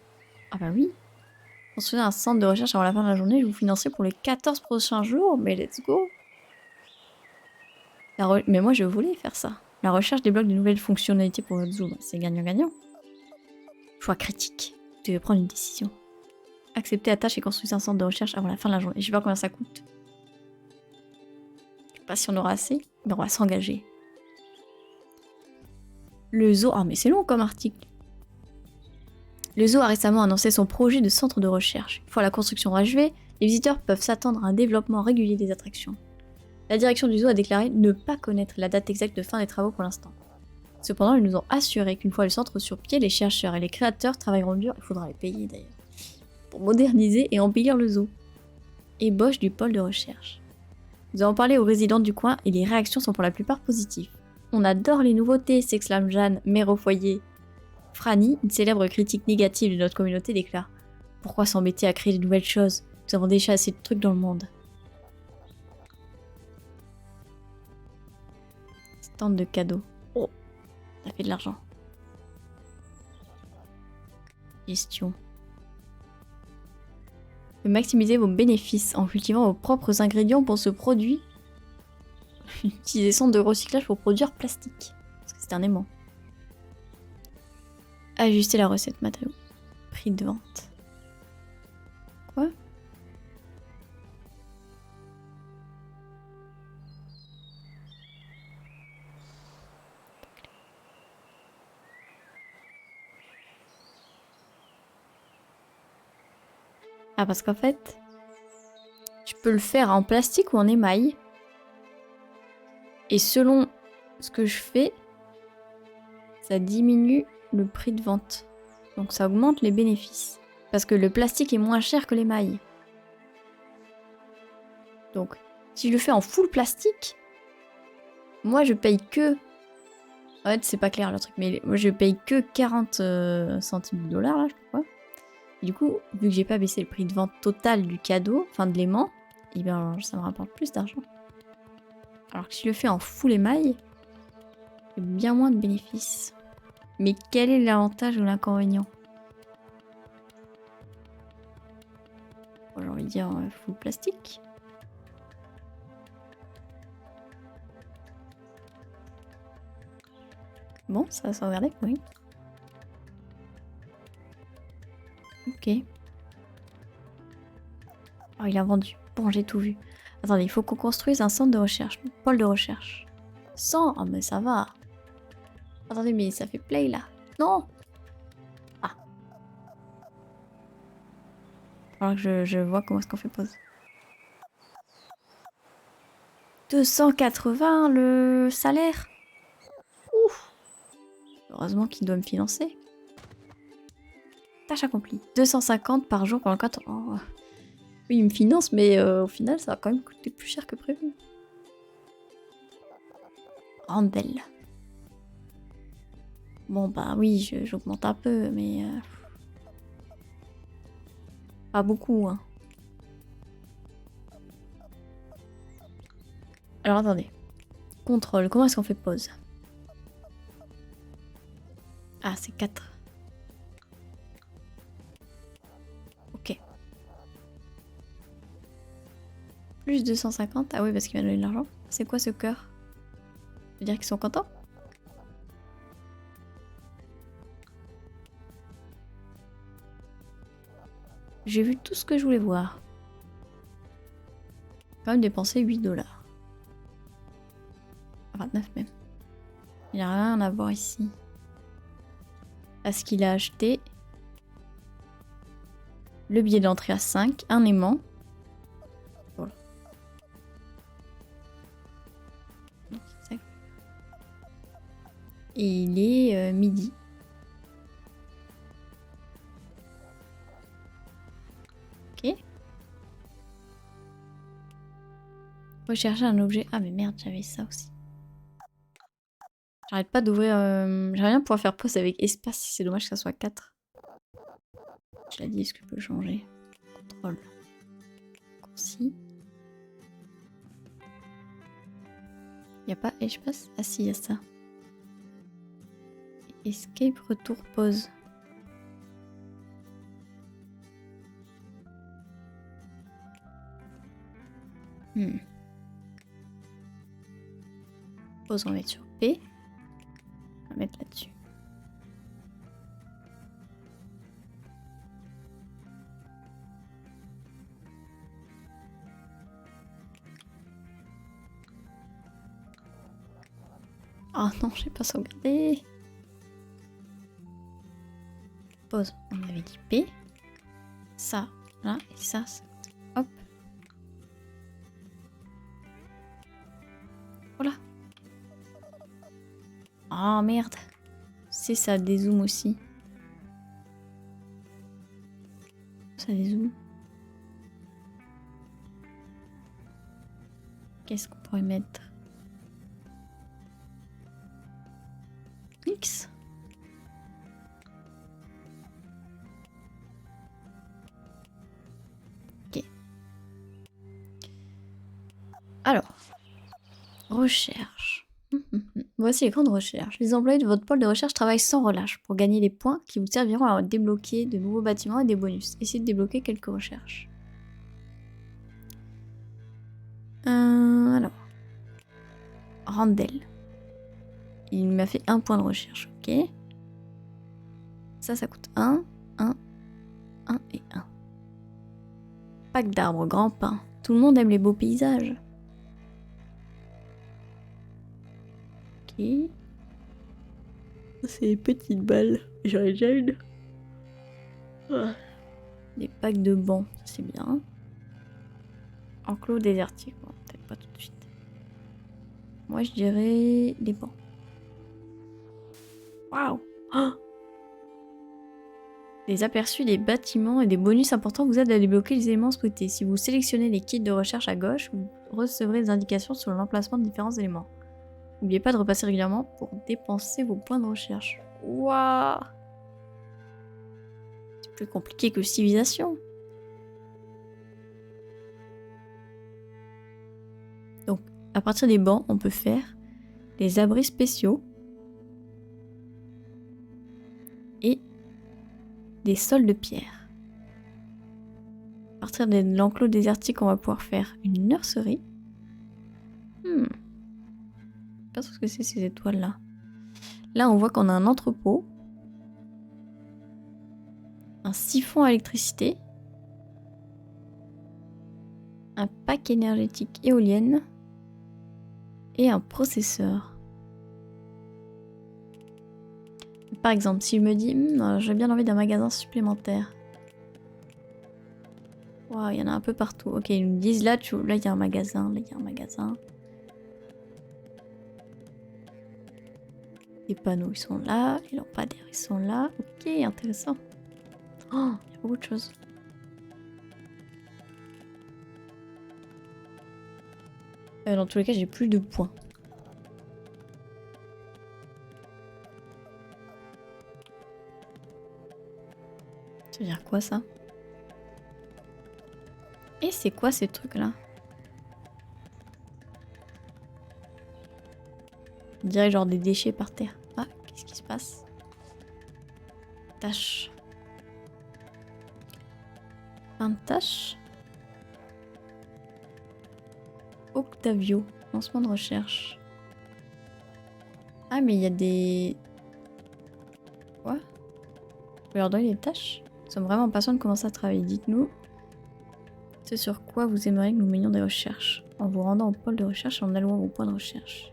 Ah bah oui. Construire un centre de recherche avant la fin de la journée. Je vous financerai pour les 14 prochains jours. Mais let's go. Mais moi je voulais faire ça. La recherche débloque de nouvelles fonctionnalités pour votre zoo. C'est gagnant-gagnant. Choix critique. Vous devez prendre une décision. Accepter la tâche et construire un centre de recherche avant la fin de la journée. Je sais pas combien ça coûte. Je sais pas si on aura assez, mais on va s'engager. Le zoo... Ah mais c'est long comme article. Le zoo a récemment annoncé son projet de centre de recherche. Une fois la construction achevée, les visiteurs peuvent s'attendre à un développement régulier des attractions. La direction du zoo a déclaré ne pas connaître la date exacte de fin des travaux pour l'instant. Cependant, ils nous ont assuré qu'une fois le centre sur pied, les chercheurs et les créateurs travailleront dur, il faudra les payer d'ailleurs, pour moderniser et embellir le zoo. Ébauche du pôle de recherche. Nous avons parlé aux résidents du coin et les réactions sont pour la plupart positives. On adore les nouveautés, s'exclame Jeanne, mère au foyer. Franny, une célèbre critique négative de notre communauté, déclare « Pourquoi s'embêter à créer de nouvelles choses? Nous avons déjà assez de trucs dans le monde. » Stand de cadeaux. Oh, ça fait de l'argent. Gestion. Maximisez vos bénéfices en cultivant vos propres ingrédients pour ce produit. Utilisez centre de recyclage pour produire plastique. Parce que c'est un aimant. Ajuster la recette matériaux. Prix de vente. Quoi? Ah, parce qu'en fait, je peux le faire en plastique ou en émail. Et selon ce que je fais, ça diminue le prix de vente. Donc ça augmente les bénéfices. Parce que le plastique est moins cher que l'émail. Donc, si je le fais en full plastique, moi je paye que... En fait, c'est pas clair le truc, mais moi je paye que 40 centimes de dollars là, je crois. Et du coup, vu que j'ai pas baissé le prix de vente total du cadeau, enfin de l'aimant, et bien ça me rapporte plus d'argent. Alors que si je le fais en full émail, C'est bien moins de bénéfices. Mais quel est l'avantage ou l'inconvénient? J'ai envie de dire full plastique. Bon, ça va se regarder, oui. Ok. Oh, il a vendu. Bon, j'ai tout vu. Attendez, il faut qu'on construise un centre de recherche. Pôle de recherche. 100. Oh, mais ça va. Attendez, mais ça fait play, là. Non. Ah. Alors que je vois comment est-ce qu'on fait pause. 280 le salaire. Ouf. Heureusement qu'il doit me financer. Tâche accomplie. 250 par jour pendant 4 ans. Oh. Oui, il me finance, mais au final, ça va quand même coûter plus cher que prévu. Randel. Bon, bah oui, j'augmente un peu, mais... pas beaucoup, hein. Alors, attendez. Contrôle. Comment est-ce qu'on fait pause? Ah, c'est 4. Ok. Plus 250. Ah oui, parce qu'il m'a donné de l'argent. C'est quoi ce cœur? Ça veut dire qu'ils sont contents? J'ai vu tout ce que je voulais voir. Quand même dépensé 8 $. 29 même. Il n'y a rien à voir ici. Parce qu'il a acheté le billet d'entrée à 5, un aimant. Voilà. Et il est midi. Ok. Rechercher un objet. Ah mais merde, j'avais ça aussi. J'arrête pas d'ouvrir... J'aimerais bien pouvoir faire pause avec espace. C'est dommage que ça soit 4. Je l'ai dit, est-ce que je peux changer? Contrôle. Concis. Y a pas espace? Ah si, y a ça. Escape, retour, pause. Pause, on va mettre sur P. On va mettre là-dessus. Oh non, j'ai pas sauvegardé. Pause, on avait dit P. Ça, là, et ça, hop. Voilà. Oh merde. C'est ça, dézoom aussi. Ça dézoom. Qu'est-ce qu'on pourrait mettre? X. Ok. Alors. Recherche. Voici l'écran de recherche. Les employés de votre pôle de recherche travaillent sans relâche pour gagner des points qui vous serviront à débloquer de nouveaux bâtiments et des bonus. Essayez de débloquer quelques recherches. Alors. Randel. Il m'a fait 1 point de recherche, ok. Ça coûte 1, 1, 1 et 1. Pack d'arbres, grand pin. Tout le monde aime les beaux paysages. Ok. C'est des petites balles. J'en ai déjà une. Des packs de bancs, c'est bien. Enclos désertique, bon, peut-être pas tout de suite. Moi je dirais des bancs. Waouh! Oh, les aperçus des bâtiments et des bonus importants vous aident à débloquer les éléments souhaités. Si vous sélectionnez les kits de recherche à gauche, vous recevrez des indications sur l'emplacement de différents éléments. N'oubliez pas de repasser régulièrement pour dépenser vos points de recherche. Waouh! C'est plus compliqué que Civilisation. Donc, à partir des bancs, on peut faire des abris spéciaux des sols de pierre. À partir de l'enclos désertique, on va pouvoir faire une nurserie. Je sais pas ce que c'est ces étoiles-là. Là, on voit qu'on a un entrepôt. Un siphon à électricité. Un pack énergétique éolienne. Et un processeur. Par exemple, si je me dis, j'ai bien envie d'un magasin supplémentaire. Waouh, il y en a un peu partout. Ok, ils me disent là, là il y a un magasin, là il y a un magasin. Les panneaux ils sont là, les lampadaires ils sont là. Ok, intéressant. Oh, il y a beaucoup de choses. Dans tous les cas, j'ai plus de points. Ça veut dire quoi ça? Et c'est quoi ces trucs là? On dirait genre des déchets par terre. Ah, qu'est-ce qui se passe? Tâche. Fin de tâche. Octavio. Lancement de recherche. Ah mais il y a des... Quoi? Je peux leur donner des tâches? Nous sommes vraiment impatients de commencer à travailler. Dites-nous ce sur quoi vous aimeriez que nous menions des recherches. En vous rendant au pôle de recherche et en allouant vos points de recherche.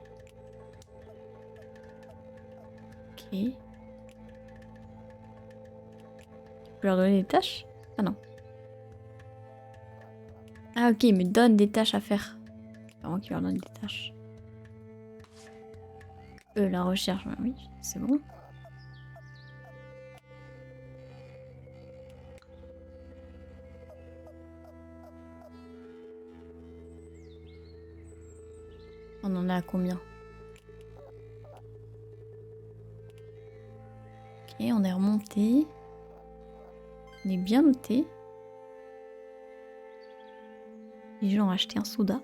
Ok. Je peux leur donner des tâches? Ah non. Ah ok, ils me donnent des tâches à faire. C'est pas moi qui leur donne des tâches. La recherche, oui, c'est bon. On en est à combien? Ok, on est remonté. On est bien noté. Les gens ont acheté un soda.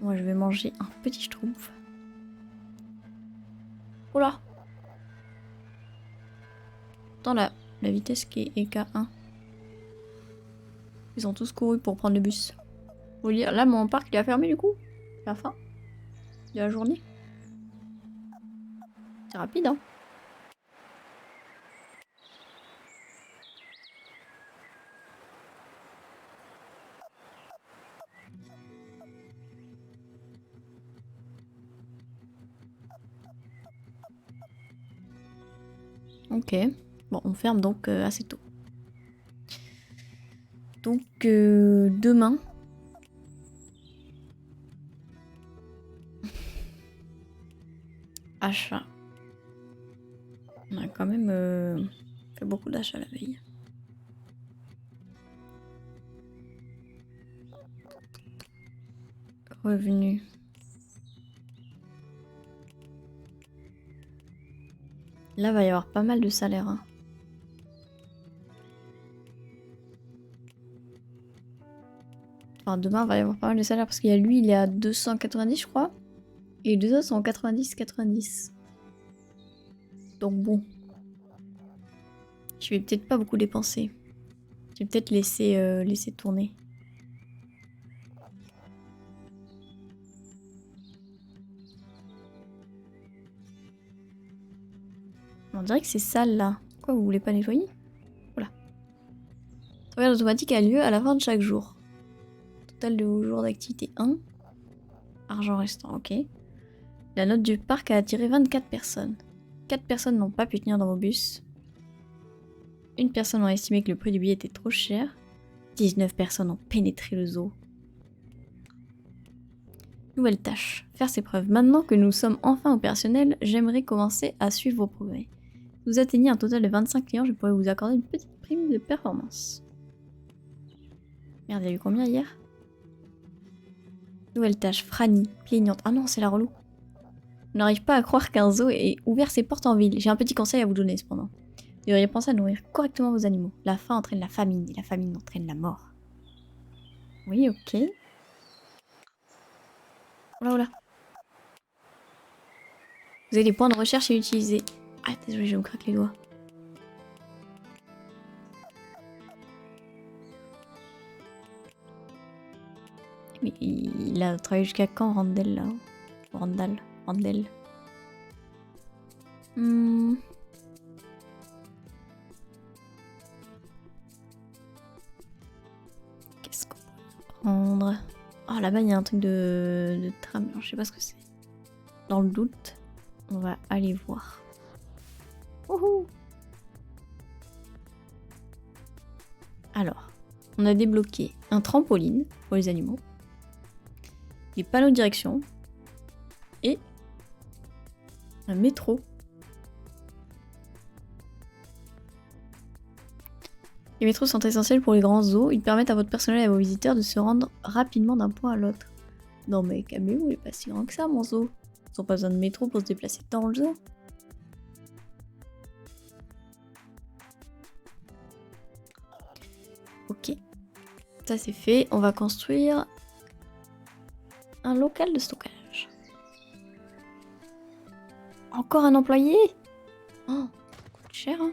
Moi, je vais manger un petit schtroumpf. Oula! Attends, la vitesse qui est K1. Ils ont tous couru pour prendre le bus. Faut dire, là, mon parc, il a fermé du coup. C'est la fin de la journée. C'est rapide, hein? Ok. Bon, on ferme donc assez tôt. Donc, demain... Achat. On a quand même fait beaucoup d'achats la veille. Revenu. Là, va y avoir pas mal de salaires. Hein. Enfin, demain, va y avoir pas mal de salaires parce qu'il y a lui, il est à 290, je crois. Et les deux autres sont 90-90. Donc bon. Je vais peut-être pas beaucoup dépenser. Je vais peut-être laisser tourner. On dirait que c'est sale là. Quoi, vous voulez pas nettoyer? Voilà. Sauvegarde automatique a lieu à la fin de chaque jour. Total de jours d'activité 1. Argent restant, ok. La note du parc a attiré 24 personnes. 4 personnes n'ont pas pu tenir dans vos bus. Une personne a estimé que le prix du billet était trop cher. 19 personnes ont pénétré le zoo. Nouvelle tâche, faire ses preuves. Maintenant que nous sommes enfin opérationnels, j'aimerais commencer à suivre vos progrès. Si vous atteignez un total de 25 clients, je pourrais vous accorder une petite prime de performance. Merde, il y a eu combien hier? Nouvelle tâche, Franny, plaignante. Ah non, c'est la relou. On n'arrive pas à croire qu'un zoo ait ouvert ses portes en ville. J'ai un petit conseil à vous donner cependant. Vous devriez penser à nourrir correctement vos animaux. La faim entraîne la famine et la famine entraîne la mort. Oui, ok. Oula, oula. Vous avez des points de recherche à utiliser. Ah, désolé, je me craque les doigts. Mais il a travaillé jusqu'à quand, Randall, là? Randall. Qu'est-ce qu'on peut prendre? Oh, là-bas, il y a un truc de tram. Alors, je sais pas ce que c'est. Dans le doute, on va aller voir. Wouhou! Alors, on a débloqué un trampoline pour les animaux, des panneaux de direction et un métro. Les métros sont essentiels pour les grands zoos. Ils permettent à votre personnel et à vos visiteurs de se rendre rapidement d'un point à l'autre. Non mais calmez-vous, il est pas si grand que ça, mon zoo. Ils n'ont pas besoin de métro pour se déplacer dans le zoo. Ok. Ça c'est fait. On va construire un local de stockage. Encore un employé? Oh, ça coûte cher, hein.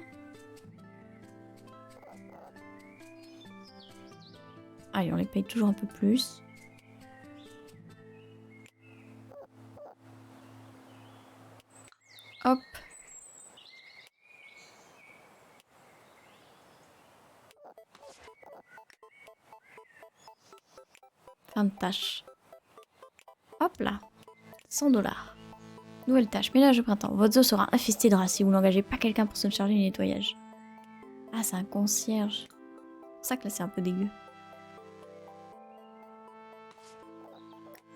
Allez, on les paye toujours un peu plus. Hop. Fin de tâche. Hop là. 100 $. Nouvelle tâche. Ménage de printemps. Votre zoo sera infesté de rats si vous n'engagez pas quelqu'un pour se charger du nettoyage. Ah, c'est un concierge. C'est pour ça que là, c'est un peu dégueu.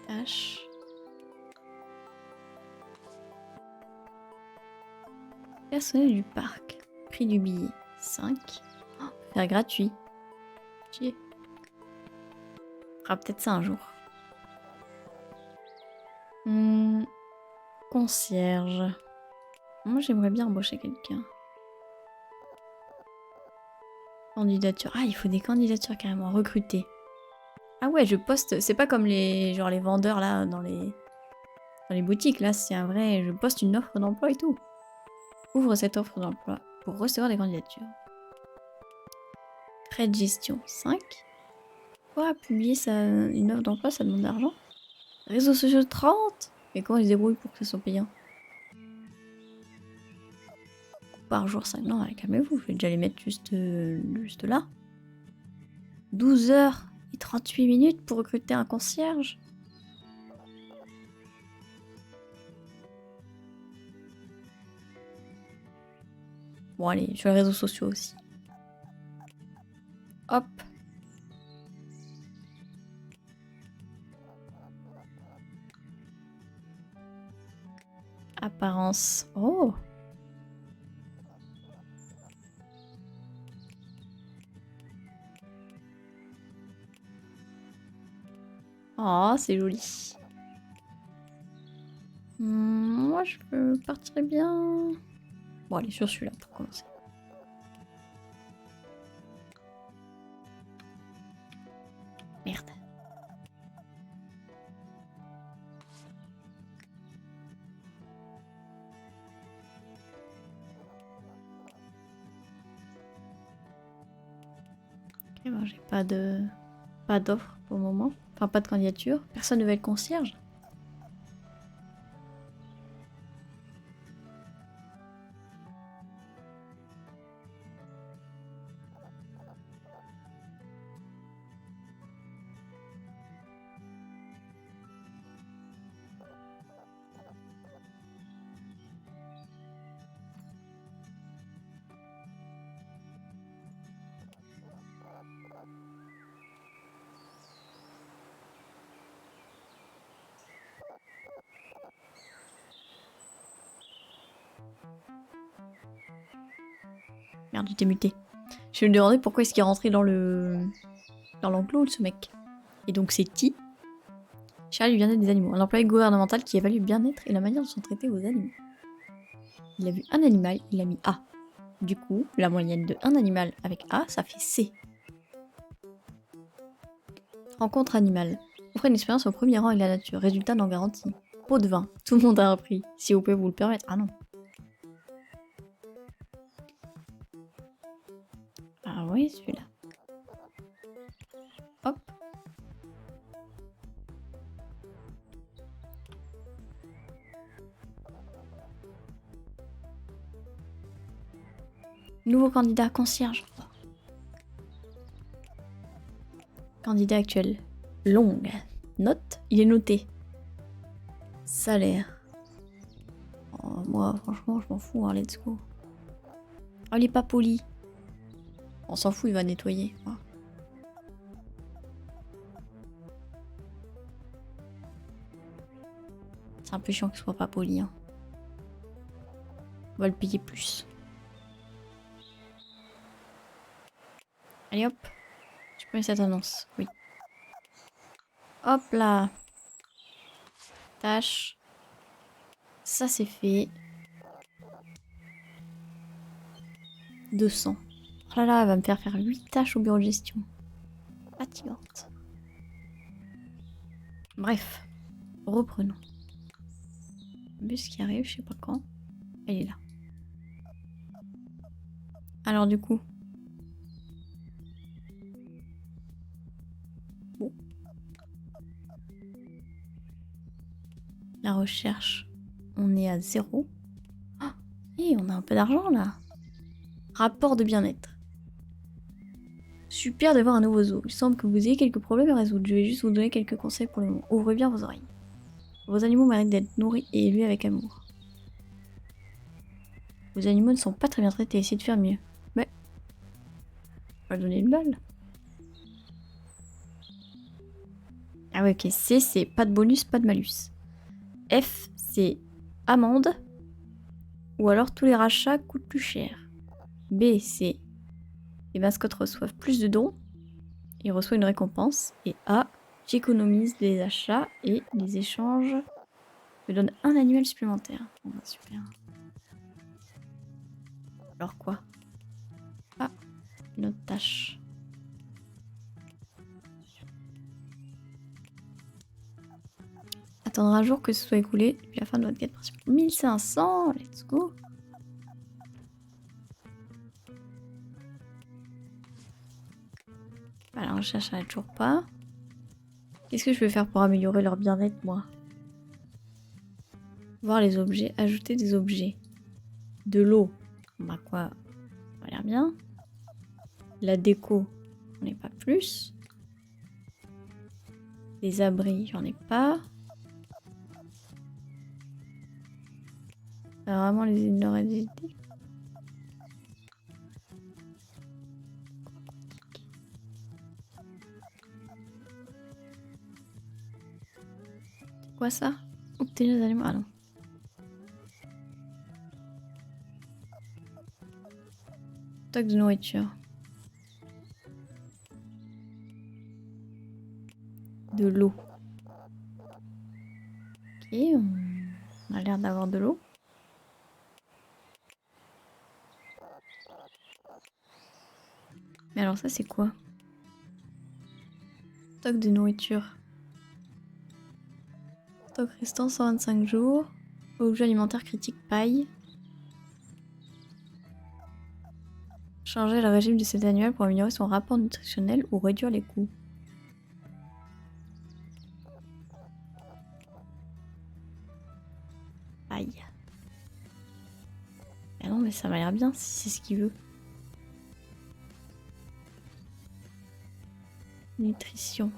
Tâche. Personnel du parc. Prix du billet. 5. Oh, faire gratuit. Chier. On fera peut-être ça un jour. Concierge. Moi, j'aimerais bien embaucher quelqu'un. Candidature. Ah, il faut des candidatures carrément. Recruter. Ah ouais, je poste. C'est pas comme les vendeurs là dans les boutiques. Là, c'est un vrai. Je poste une offre d'emploi et tout. Ouvre cette offre d'emploi pour recevoir des candidatures. Frais de gestion 5. Quoi, publier une offre d'emploi, ça demande de l'argent? Réseaux sociaux 30. Et comment ils se débrouillent pour que ce soit payant? Par jour 5. Non, allez, calmez-vous, je vais déjà les mettre juste là. 12 heures et 38 minutes pour recruter un concierge. Bon, allez, sur les réseaux sociaux aussi. Hop. Apparence. Oh! Oh, c'est joli. Moi, je partirais bien. Bon, allez, sur celui-là pour commencer. Merde. Ok, bon, j'ai pas d'offre pour le moment. Enfin, pas de candidature. Personne ne veut être concierge. Merde, j'étais mutée. Je me demandais pourquoi est-ce qu'il est rentré dans l'enclos, ce mec. Et donc c'est Ti, chargé du bien-être des animaux, un employé gouvernemental qui évalue le bien-être et la manière dont sont traités vos animaux. Il a vu un animal, il a mis A. Du coup, la moyenne de un animal avec A, ça fait C. Rencontre animale. Offrez une expérience au premier rang avec la nature. Résultat non garanti. Pot de vin. Tout le monde a un prix. Si vous pouvez vous le permettre. Ah non. Ah oui, celui-là. Hop. Nouveau candidat concierge. Candidat actuel. Longue. Note. Il est noté. Salaire. Oh, moi, franchement, je m'en fous. Hein, let's go. Oh, il est pas poli. On s'en fout, il va nettoyer. Oh. C'est un peu chiant qu'il soit pas poli. Hein. On va le payer plus. Allez hop. Je prends cette annonce. Oui. Hop là. Tâche. Ça c'est fait. 200. Oh là là, elle va me faire 8 tâches au bureau de gestion. Fatigante. Bref. Reprenons. Bus qui arrive, je sais pas quand. Elle est là. Alors du coup. Bon. La recherche. On est à 0. Ah, et on a un peu d'argent là. Rapport de bien-être. Super d'avoir un nouveau zoo. Il semble que vous ayez quelques problèmes à résoudre. Je vais juste vous donner quelques conseils pour le moment. Ouvrez bien vos oreilles. Vos animaux méritent d'être nourris et élevés avec amour. Vos animaux ne sont pas très bien traités. Essayez de faire mieux. Mais... on va donner une balle. Ah ouais, ok. C, c'est pas de bonus, pas de malus. F, c'est amende. Ou alors tous les rachats coûtent plus cher. B, c'est les mascottes reçoivent plus de dons. Ils reçoivent une récompense. Et A, j'économise les achats et les échanges me donnent un annuel supplémentaire. Bon bah super. Alors quoi? Ah, une autre tâche. Attendre un jour que ce soit écoulé depuis la fin de votre quête principale. 1500, let's go. Bah, la recherche n'arrête toujours pas. Qu'est-ce que je peux faire pour améliorer leur bien-être, moi? Voir les objets, ajouter des objets. De l'eau. Bah quoi? Ça a l'air bien. La déco, j'en ai pas plus. Les abris, j'en ai pas. Ça va vraiment les ignorer des idées. C'est quoi ça? Obtenir des aliments. Ah non. Stock de nourriture. De l'eau. Ok, on a l'air d'avoir de l'eau. Mais alors ça c'est quoi? Stock de nourriture. Stock restant 125 jours. Objet alimentaire critique paille. Changer le régime de cet annuel pour améliorer son rapport nutritionnel ou réduire les coûts. Aïe. Ah non mais ça m'a l'air bien si c'est ce qu'il veut. Nutrition.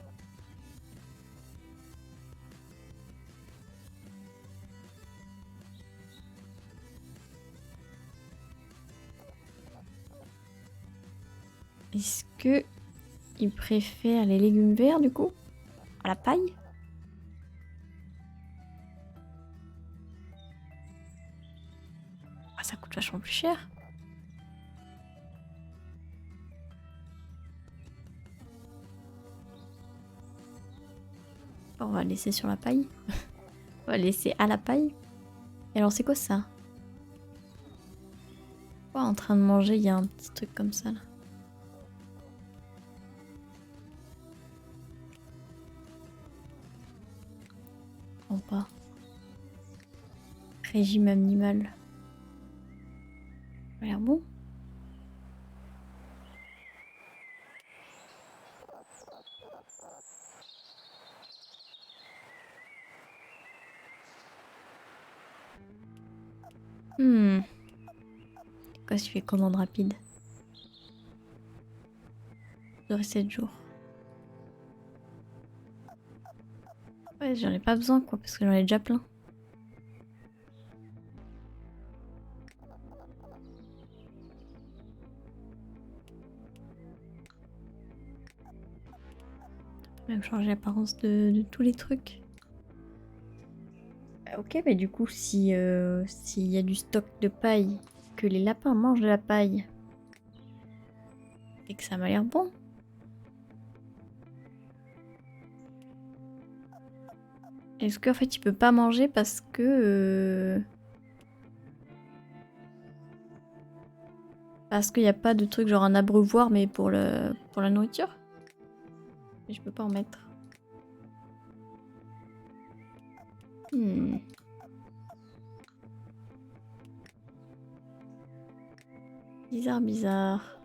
Est-ce que il préfère les légumes verts du coup? À la paille? Ah, ça coûte vachement plus cher. On va laisser sur la paille. On va laisser à la paille. Et alors c'est quoi ça? Quoi en train de manger? Il y a un petit truc comme ça là. En pas. Régime animal. Ça a l'air bon. pas si je fais commande rapide. Ça 7 jours. Ouais, j'en ai pas besoin quoi, parce que j'en ai déjà plein. Même changer l'apparence de tous les trucs. Ok, mais du coup, si s'il y a du stock de paille, que les lapins mangent de la paille, et que ça m'a l'air bon. Est-ce qu'en fait il peut pas manger parce que parce qu'il n'y a pas de truc genre un abreuvoir mais pour la nourriture? Mais je peux pas en mettre. Bizarre, bizarre.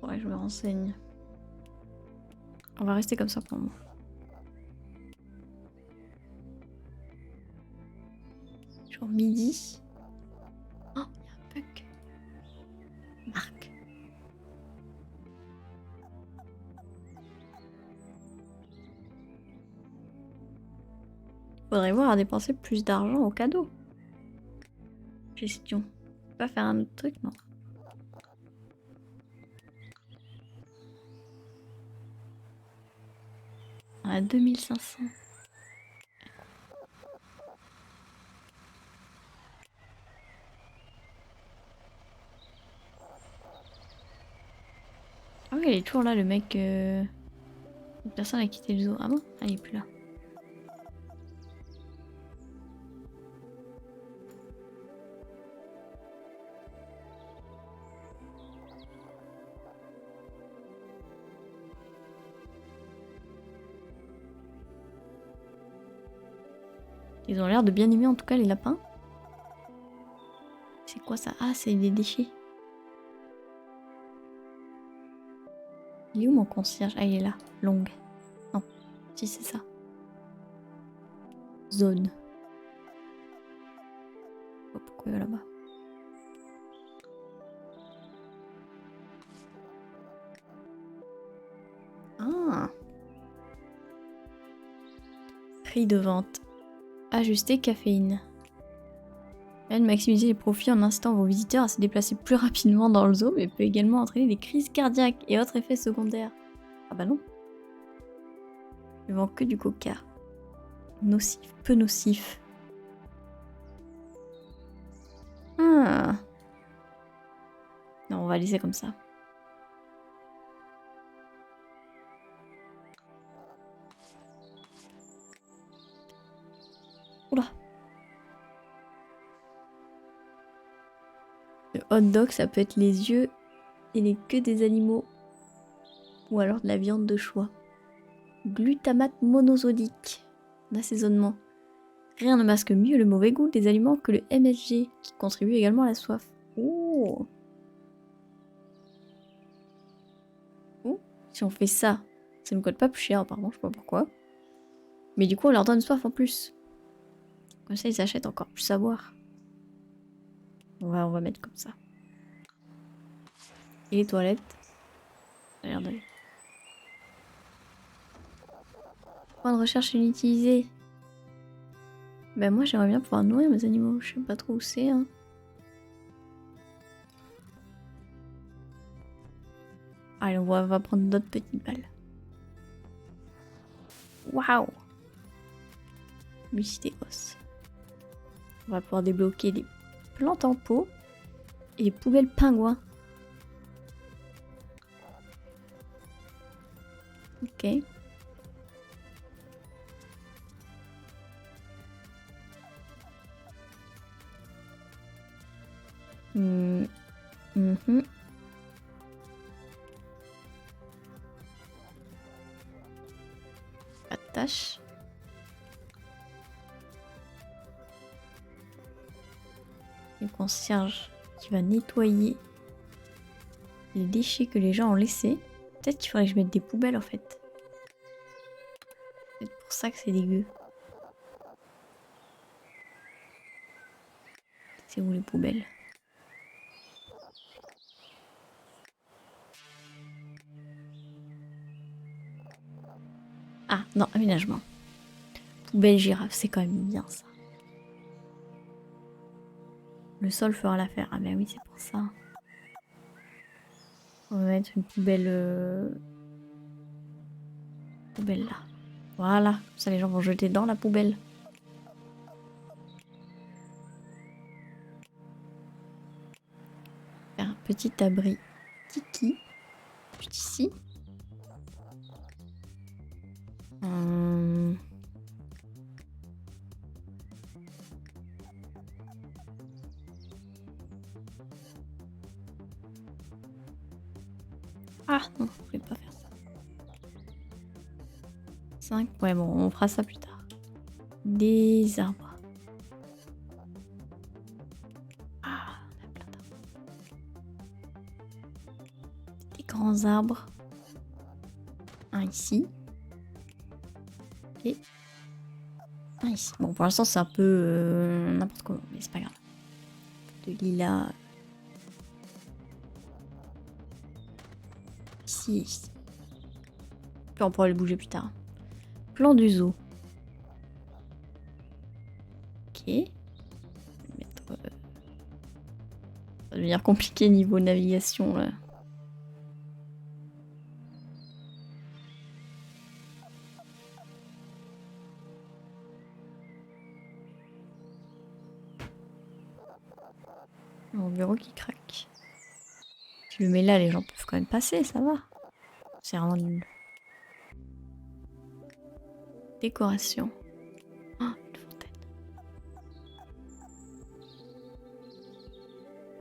Ouais, je me renseigne. On va rester comme ça pour moi. Genre midi. Oh, il y a un bug. Marc. Faudrait voir à dépenser plus d'argent au cadeau. Gestion. Pas faire un autre truc, non. On a 2500. Ah oui, il est toujours là, le mec. Personne a quitté le zoo. Ah bon? Ah, il est plus là. Ils ont l'air de bien aimer en tout cas les lapins. C'est quoi ça? Ah, c'est des déchets. Il est où mon concierge? Ah, il est là. Longue. Non. Si, c'est ça. Zone. Oh, pourquoi il va là-bas? Ah. Prix de vente. Ajuster caféine. Elle maximiser les profits en incitant vos visiteurs à se déplacer plus rapidement dans le zoo, mais peut également entraîner des crises cardiaques et autres effets secondaires. Ah bah non. Je vends que du coca. Nocif, peu nocif. Ah. Non, on va laisser comme ça. Oula. Le hot dog, ça peut être les yeux et les queues des animaux. Ou alors de la viande de choix. Glutamate monosodique. D'assaisonnement. Rien ne masque mieux le mauvais goût des aliments que le MSG, qui contribue également à la soif. Oh. Oh. Si on fait ça, ça ne coûte pas plus cher apparemment, je sais pas pourquoi. Mais du coup on leur donne soif en plus. Comme ça ils achètent encore plus à boire. On va mettre comme ça. Et les toilettes. Ça a l'air d'aller. Point de recherche inutilisé. Ben moi j'aimerais bien pouvoir nourrir mes animaux. Je sais pas trop où c'est. Hein. Allez, on va prendre d'autres petites balles. Waouh! Mustéos. On va pouvoir débloquer des plantes en pot et des poubelles pingouins. Ok. Attache. Le concierge qui va nettoyer les déchets que les gens ont laissés. Peut-être qu'il faudrait que je mette des poubelles en fait. Peut-être pour pour ça que c'est dégueu. C'est où les poubelles? Ah, non, aménagement. Poubelle girafe, c'est quand même bien ça. Le sol fera l'affaire. Ah ben oui, c'est pour ça. On va mettre une poubelle... Poubelle là. Voilà, ça les gens vont jeter dans la poubelle. Faire un petit abri Tiki. Juste ici. Ah non, je voulais pas faire ça. 5. Ouais, bon, on fera ça plus tard. Des arbres. Ah, on a plein d'arbres. Des grands arbres. Un ici. Et un ici. Bon, pour l'instant, c'est un peu n'importe comment, mais c'est pas grave. De lilas. Ici et ici. Puis on pourra le bouger plus tard. Plan du zoo. Ok. Mettre, ça va devenir compliqué niveau navigation là. Mon bureau qui craque. Tu le mets là, les gens peuvent quand même passer, ça va. C'est vraiment nul. Décoration. Ah, une fontaine.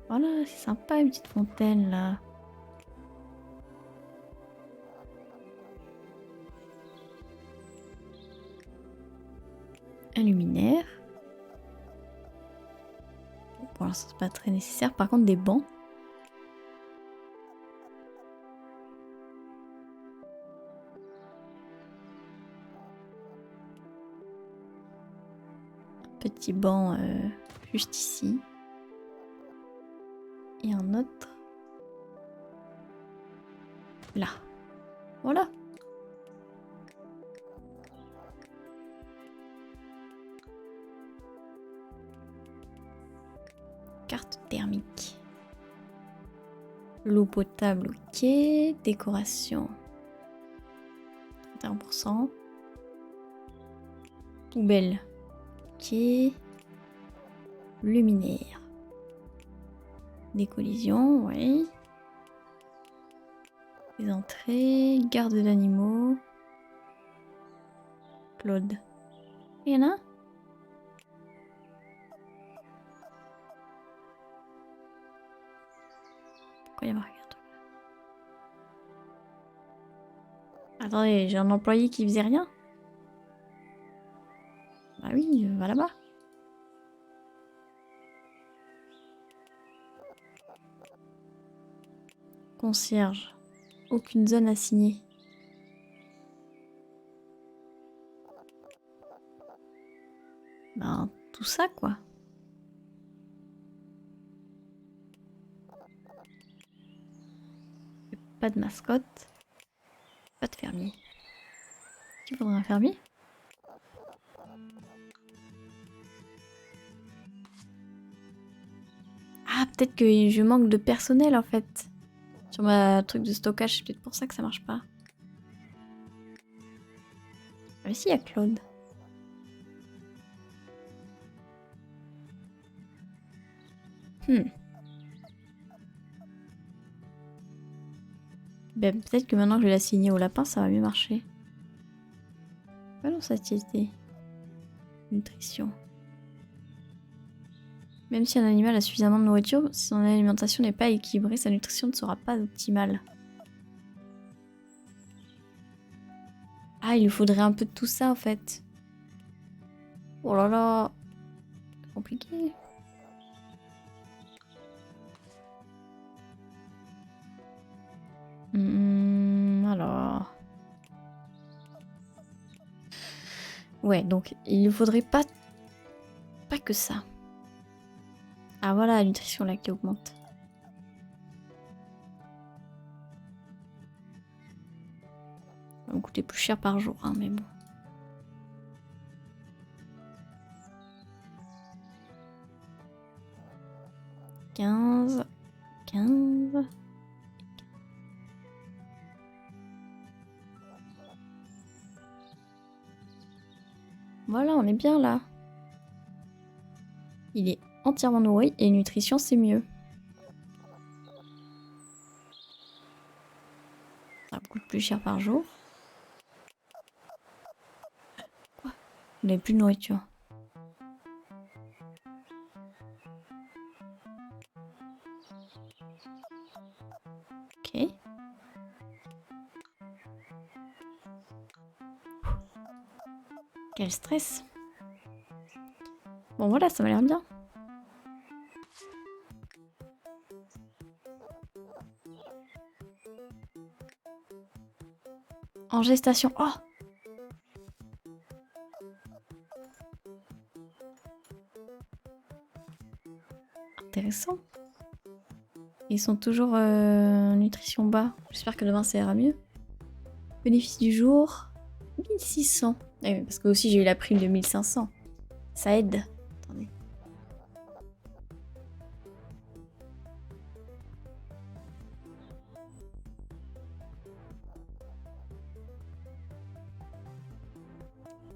Voilà, c'est sympa une petite fontaine là. Un luminaire. Bon, pour l'instant, c'est pas très nécessaire. Par contre, des bancs. Un petit banc juste ici. Et un autre là. Voilà. Carte thermique. L'eau potable, ok. Décoration. 31%. Poubelle. Ok. Luminaire. Des collisions, oui. Les entrées. Garde d'animaux. Claude. Il y en a un? Pourquoi il y a marqué un truc? Attendez, j'ai un employé qui faisait rien? Bah oui, va là-bas. Concierge. Aucune zone assignée. Ben, tout ça, quoi. Pas de mascotte. Pas de fermier. Il faudrait un fermier? Ah, peut-être que je manque de personnel, en fait. Sur ma truc de stockage, c'est peut-être pour ça que ça marche pas. Ah mais si, il y a Claude. Ben, peut-être que maintenant que je l'ai assigné au lapin, ça va mieux marcher. Allons, satiété. Nutrition. Même si un animal a suffisamment de nourriture, si son alimentation n'est pas équilibrée, sa nutrition ne sera pas optimale. Ah, il lui faudrait un peu de tout ça en fait. Oh là là. Compliqué. Alors. Ouais, donc il ne faudrait pas que ça. Ah voilà, la nutrition là qui augmente. Ça va me coûter plus cher par jour, hein, mais bon. « 15... 15... » Voilà, on est bien là. Il est entièrement nourri et nutrition, c'est mieux. Ça me coûte plus cher par jour. Quoi? Vous n'avez plus de nourriture. Ok. Quel stress. Bon voilà, ça m'a l'air bien. En gestation. Oh! Intéressant. Ils sont toujours nutrition bas. J'espère que demain ça ira mieux. Bénéfice du jour. 1600. Eh oui, parce que aussi j'ai eu la prime de 1500. Ça aide. Attendez.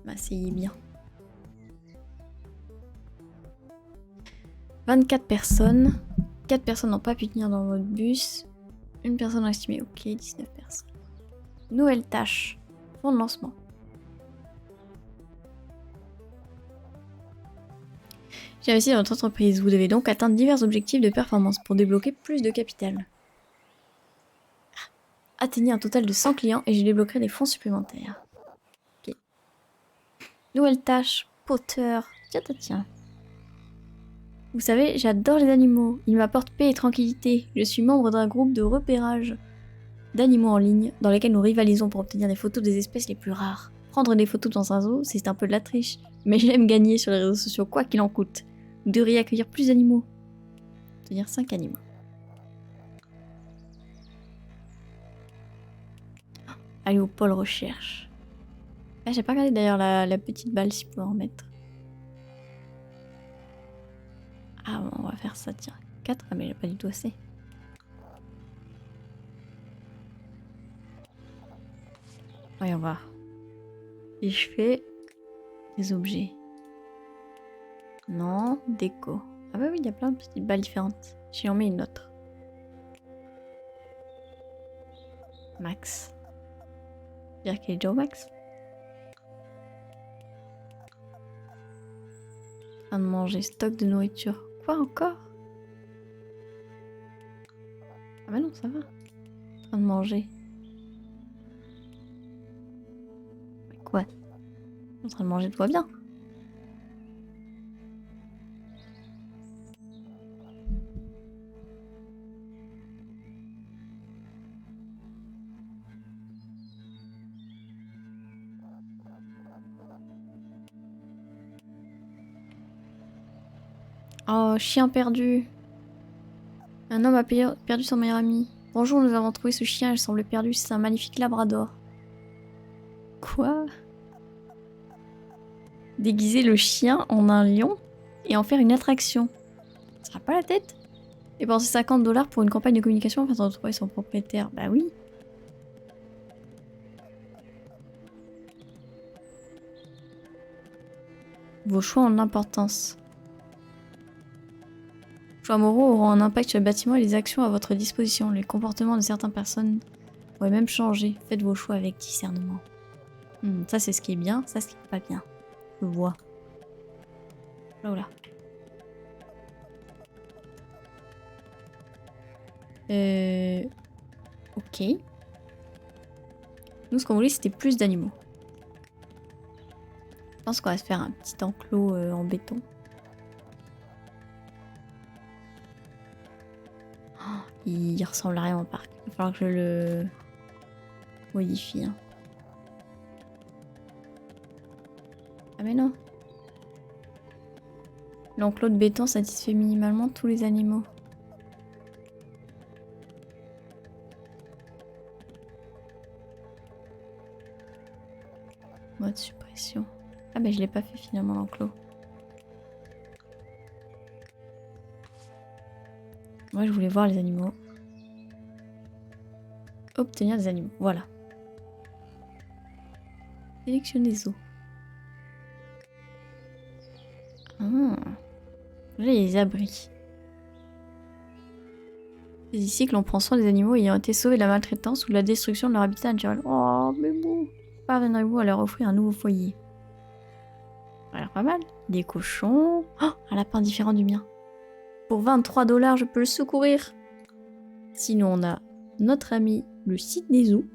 M'asseyez bien. 24 personnes. 4 personnes n'ont pas pu tenir dans votre bus. Une personne estimée. Ok, 19 personnes. Nouvelle tâche. Fonds de lancement. J'ai investi dans votre entreprise. Vous devez donc atteindre divers objectifs de performance pour débloquer plus de capital. Atteignez un total de 100 clients et je débloquerai des fonds supplémentaires. Ok. Nouvelle tâche. Potter. Tiens, tiens, tiens. Vous savez, j'adore les animaux. Ils m'apportent paix et tranquillité. Je suis membre d'un groupe de repérage d'animaux en ligne dans lesquels nous rivalisons pour obtenir des photos des espèces les plus rares. Prendre des photos dans un zoo, c'est un peu de la triche. Mais j'aime gagner sur les réseaux sociaux, quoi qu'il en coûte. Vous devriez accueillir plus d'animaux. Obtenir 5 animaux. Allez au pôle recherche. Ah, j'ai pas regardé d'ailleurs la petite balle si je peux en mettre. Ah bon, on va faire ça, tiens. 4, ah mais j'ai pas du tout assez. Voyons voir. Et je fais des objets. Non, déco. Ah bah oui, il y a plein de petites balles différentes. J'y en mets une autre. Max. Dire qu'il est déjà au max. Train de manger, stock de nourriture. Quoi encore? Ah bah non, ça va. Train de manger. Quoi? En train de manger, tout va bien. Oh, chien perdu. Un homme a perdu son meilleur ami. Bonjour, nous avons trouvé ce chien, il semble perdu, c'est un magnifique labrador. Quoi? Déguiser le chien en un lion et en faire une attraction. Ça sera pas la tête? Dépenser 50 $ pour une campagne de communication afin de retrouver son propriétaire. Bah oui. Vos choix ont de l'importance. Les choix moraux auront un impact sur le bâtiment et les actions à votre disposition. Les comportements de certaines personnes pourraient même changer. Faites vos choix avec discernement. Ça c'est ce qui est bien, ça c'est ce qui est pas bien. Je vois. Là, là. Ok. Nous, ce qu'on voulait, c'était plus d'animaux. Je pense qu'on va se faire un petit enclos en béton. Oh, il ressemble à rien en parc. Il va falloir que je le modifie. Hein. Ah mais non. L'enclos de béton satisfait minimalement tous les animaux. Mode suppression. Ah bah je l'ai pas fait finalement l'enclos. Moi je voulais voir les animaux. Obtenir des animaux, voilà. Sélectionner des os. Ah. Là il y a les abris. C'est ici que l'on prend soin des animaux ayant été sauvés de la maltraitance ou de la destruction de leur habitat naturel. Oh mais bon. Parviendrez-vous à leur offrir un nouveau foyer? Ça a l'air pas mal. Des cochons. Oh, un lapin différent du mien. Pour 23 $, je peux le secourir. Sinon, on a notre ami le site des zoos.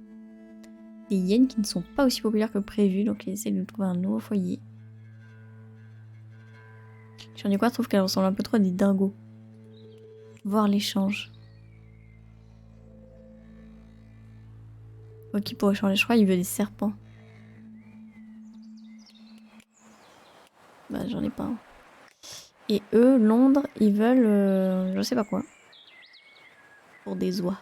Des hyènes qui ne sont pas aussi populaires que prévu, donc il essaie de trouver un nouveau foyer. J'en ai quoi, je trouve qu'elle ressemble un peu trop à des dingos. Voir l'échange. Ok, pour échanger, je crois, il veut des serpents. Bah, j'en ai pas un. Et eux, Londres, ils veulent je sais pas quoi. Pour des oies.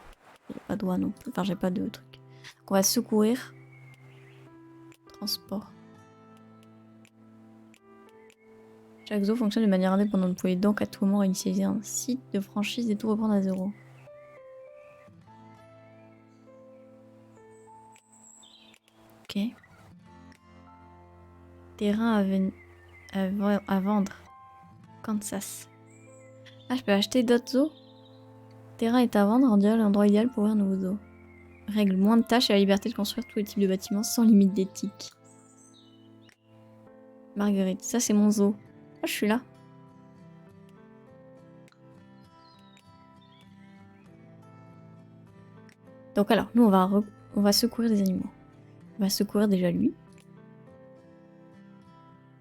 J'ai pas d'oies non plus. Enfin, j'ai pas de trucs. Donc on va secourir. Transport. Chaque zoo fonctionne de manière indépendante. Vous pouvez donc à tout moment initialiser un site de franchise et tout reprendre à zéro. Ok. Terrain à vendre. Kansas. Ah, je peux acheter d'autres zoos. Terrain est à vendre, on dirait l'endroit idéal pour ouvrir un nouveau zoo. Règle moins de tâches et la liberté de construire tous les types de bâtiments sans limite d'éthique. Marguerite, ça c'est mon zoo. Ah, je suis là. Donc alors, nous on va secourir des animaux. On va secourir déjà lui.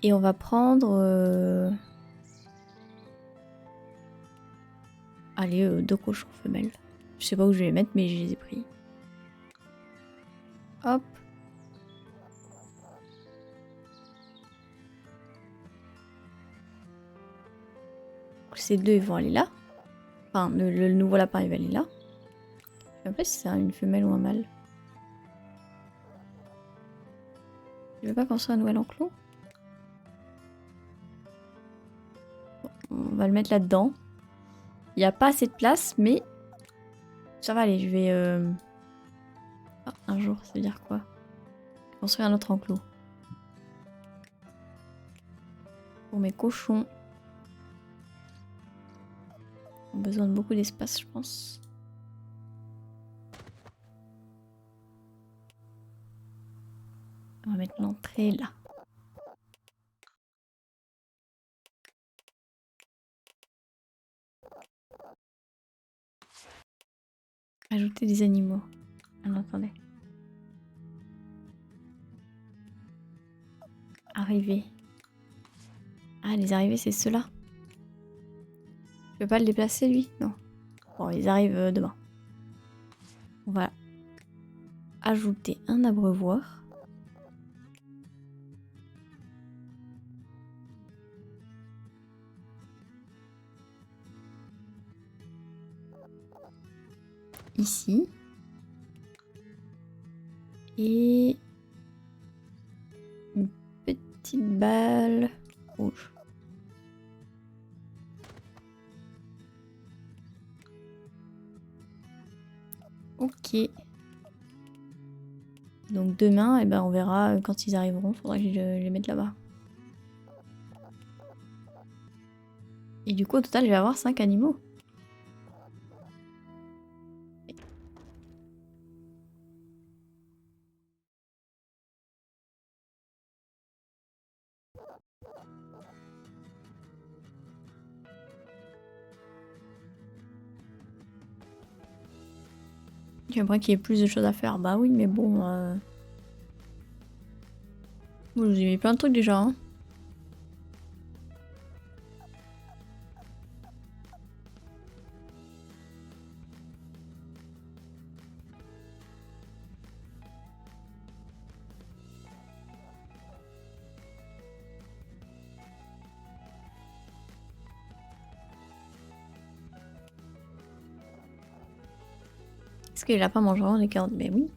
Et on va prendre... Allez, 2 cochons femelles. Je sais pas où je vais les mettre, mais je les ai pris. Hop. Ces deux, ils vont aller là. Enfin, le nouveau lapin, il va aller là. Je sais pas si c'est une femelle ou un mâle. Je veux pas construire un nouvel enclos. On va le mettre là-dedans. Il n'y a pas assez de place, mais ça va aller. Je vais... Ah, un jour, ça veut dire quoi? Construire un autre enclos. Pour mes cochons. Ils ont besoin de beaucoup d'espace, je pense. On va mettre l'entrée là. Ajouter des animaux. Ah non, attendez. Arrivée. Ah, les arrivées, c'est ceux-là. Je peux pas le déplacer, lui? Non. Bon, ils arrivent demain. On va ajouter un abreuvoir. Ici. Et... une petite balle rouge. Ok. Donc demain, eh ben, on verra quand ils arriveront. Faudra que je les mette là-bas. Et du coup, au total, je vais avoir 5 animaux. J'aimerais qu'il y ait plus de choses à faire. Bah oui, mais bon... Bon, je vous ai mis plein de trucs déjà. Hein. Est-ce que les lapins mangent vraiment des carottes? Ben oui.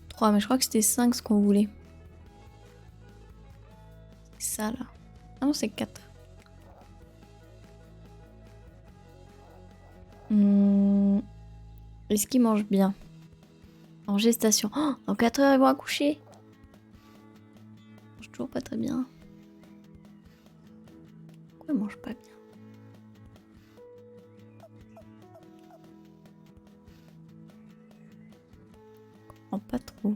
3, mais je crois que c'était 5 ce qu'on voulait. C'est ça là. Ah non, c'est 4. Est-ce qu'ils mangent bien? En gestation. Oh, dans 4 heures, ils vont accoucher. Ils mangent toujours pas très bien. Pourquoi ils mangent pas bien? Je comprends pas trop.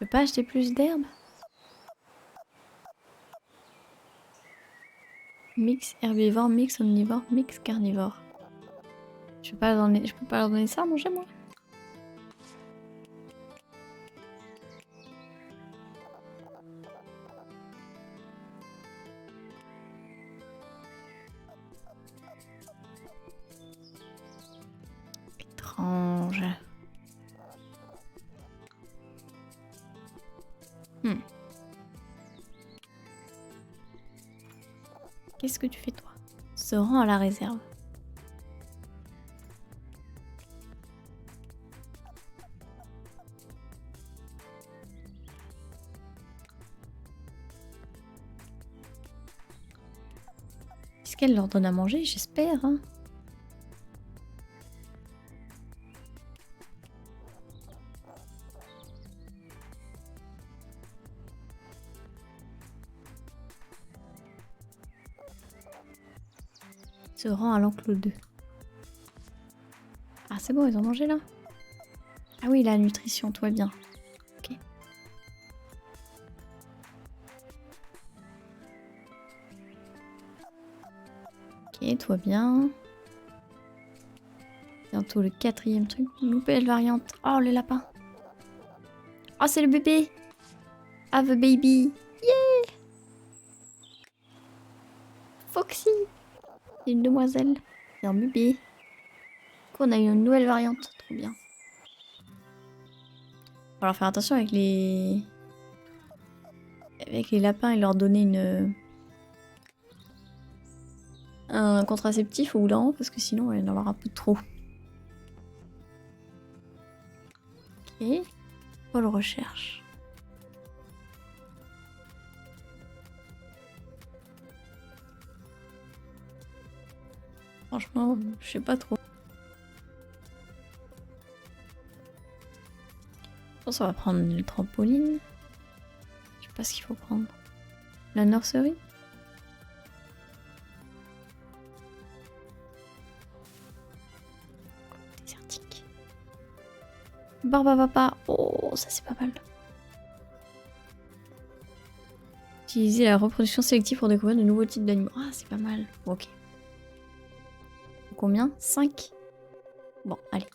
Je peux pas acheter plus d'herbe? Mix herbivore, mix omnivore, mix carnivore. Je peux pas leur donner ça à manger moi? Étrange. Qu'est-ce que tu fais toi? Se rend à la réserve. Est-ce qu'elle leur donne à manger? J'espère. Hein. Se rend à l'enclos 2. Ah c'est bon, ils ont mangé là? Ah oui, la nutrition, tout va bien. Ok. Ok, tout va bien. Bientôt le 4e truc. Nouvelle variante. Oh, le lapin. Oh, c'est le bébé. Have a baby. Yeah. Foxy. Une demoiselle. C'est un bébé. On a eu une nouvelle variante. Trop bien. Il va falloir faire attention avec les... Avec les lapins et leur donner un contraceptif au bout d'un moment parce que sinon il va y en avoir un peu trop. Ok. Pôle recherche. Franchement, je sais pas trop. Je pense qu'on va prendre le trampoline. Je sais pas ce qu'il faut prendre. La nurserie. Désertique. Barbapapa. Oh, ça c'est pas mal. Utiliser la reproduction sélective pour découvrir de nouveaux types d'animaux. Ah, c'est pas mal. Ok. Combien? 5. Bon, allez.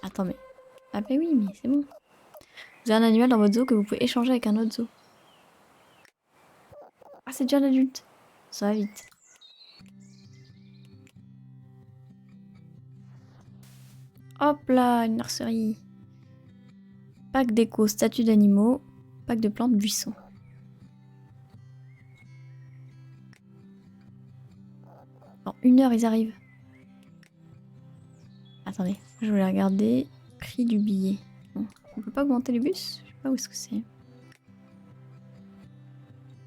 Attends, mais... Ah bah oui, mais c'est bon. Vous avez un animal dans votre zoo que vous pouvez échanger avec un autre zoo. Ah, c'est déjà un adulte. Ça va vite. Hop là, une nurserie. Pack déco, statue d'animaux. Pack de plantes, buissons. Dans 1 heure, ils arrivent. Attendez, je voulais regarder. Prix du billet. Bon, on peut pas augmenter les bus? Je sais pas où est-ce que c'est.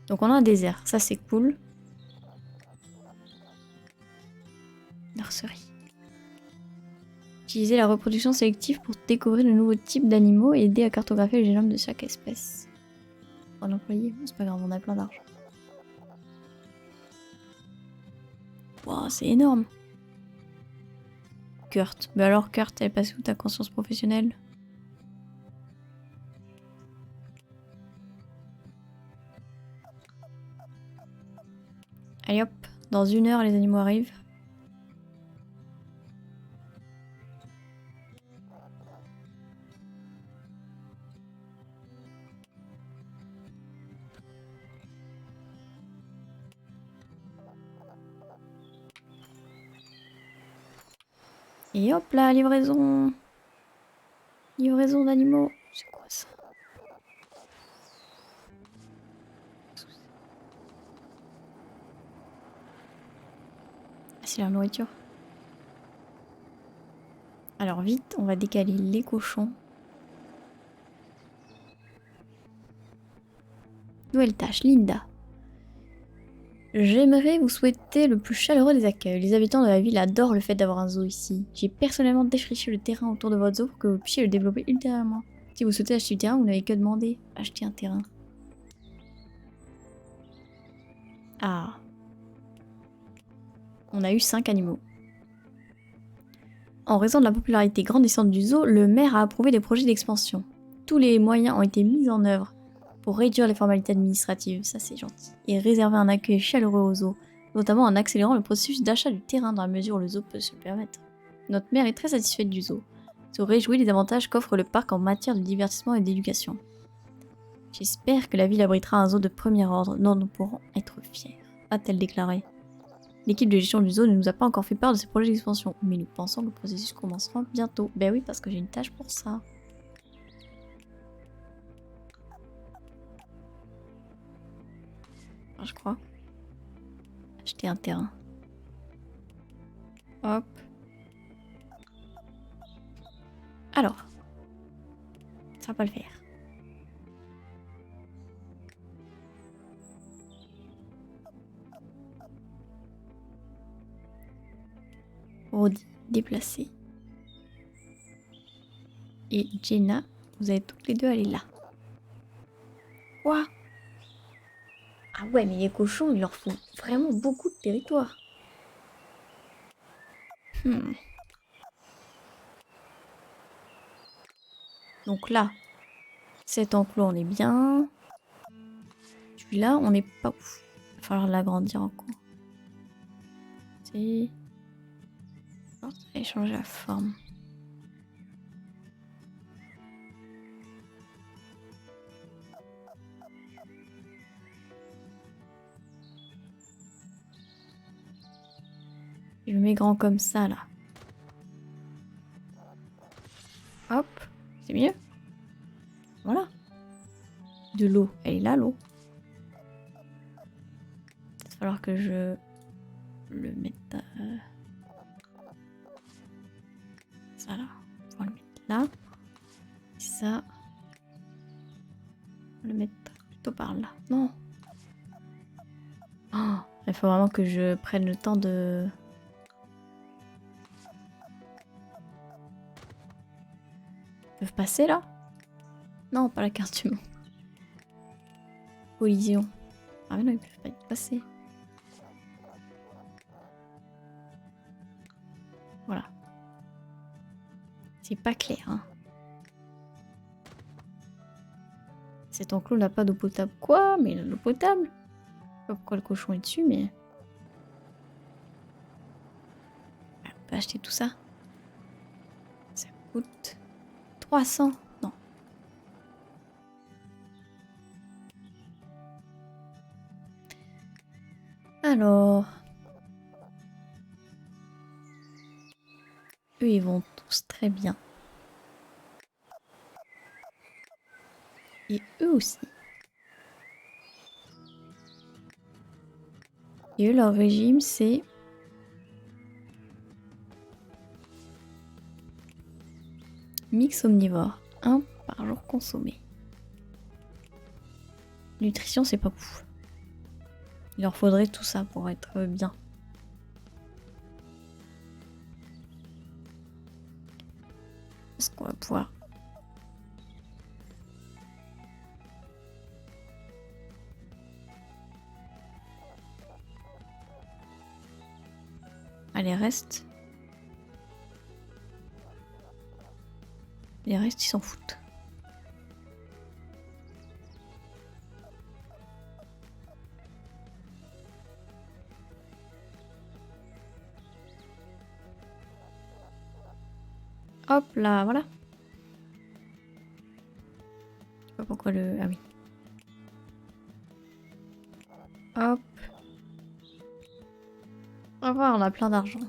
Donc on a un désert, ça c'est cool. Nurserie. Utiliser la reproduction sélective pour découvrir de nouveaux types d'animaux et aider à cartographier le génome de chaque espèce. Un employé, c'est pas grave, on a plein d'argent. Wow, c'est énorme. Kurt. Bah alors Kurt, elle passe où ta conscience professionnelle? Allez hop, dans 1 heure les animaux arrivent. Et hop là, livraison. Livraison d'animaux. C'est quoi ça? Ah, c'est la nourriture. Alors vite, on va décaler les cochons. Nouvelle tâche, Linda. J'aimerais vous souhaiter le plus chaleureux des accueils. Les habitants de la ville adorent le fait d'avoir un zoo ici. J'ai personnellement défriché le terrain autour de votre zoo pour que vous puissiez le développer ultérieurement. Si vous souhaitez acheter du terrain, vous n'avez que demander. Acheter un terrain. Ah. On a eu 5 animaux. En raison de la popularité grandissante du zoo, le maire a approuvé des projets d'expansion. Tous les moyens ont été mis en œuvre pour réduire les formalités administratives, ça c'est gentil, et réserver un accueil chaleureux au zoo, notamment en accélérant le processus d'achat du terrain dans la mesure où le zoo peut se le permettre. Notre maire est très satisfaite du zoo, se réjouit des avantages qu'offre le parc en matière de divertissement et d'éducation. J'espère que la ville abritera un zoo de premier ordre dont nous pourrons être fiers, a-t-elle déclaré. L'équipe de gestion du zoo ne nous a pas encore fait part de ces projets d'expansion, mais nous pensons que le processus commencera bientôt. Ben oui, parce que j'ai une tâche pour ça. Enfin, je crois. Acheter un terrain. Hop. Alors. Ça va pas le faire. Rodi, déplacer. Et Jenna, vous allez toutes les deux aller là. Quoi? Ah ouais, mais les cochons, il leur faut vraiment beaucoup de territoire. Donc là, cet enclos, on est bien. Celui-là, on n'est pas ouf. Il va falloir l'agrandir encore. C'est... Ça va changer la forme. Je le mets grand comme ça, là. Hop, c'est mieux. Voilà. De l'eau. Elle est là, l'eau. Il va falloir que je le mette... ça, là. On va le mettre là. Et ça... On va le mettre plutôt par là. Non. Oh, il faut vraiment que je prenne le temps de... Ils peuvent passer, là? Non, pas la carte du monde. Collision. Ah mais non, ils peuvent pas y passer. Voilà. C'est pas clair, hein. Cet enclos n'a pas d'eau potable. Quoi? Mais il a de l'eau potable? Je sais pas pourquoi le cochon est dessus, mais... On peut acheter tout ça. Ça coûte... 300. Non. Alors... Eux, ils vont tous très bien. Et eux aussi. Et eux, leur régime, c'est... Mix omnivore. 1 par jour consommé. Nutrition, c'est pas ouf. Il leur faudrait tout ça pour être bien. Est-ce qu'on va pouvoir... Allez, reste. Les restes, ils s'en foutent. Hop là, voilà. Je sais pas pourquoi le... Ah oui. Hop. On va voir, on a plein d'argent.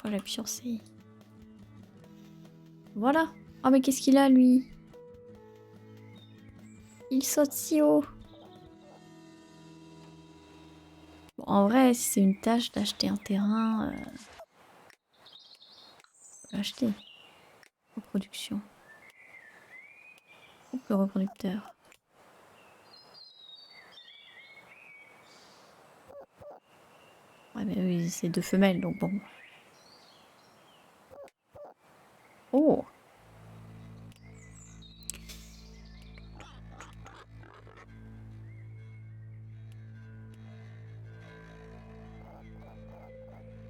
Quand j'appuie sur C. Voilà. Oh mais qu'est-ce qu'il a lui? Il saute si haut. Bon, en vrai, si c'est une tâche d'acheter un terrain, l'acheter. Reproduction. Coupe le reproducteur. Ouais mais oui, c'est 2 femelles donc bon. Oh.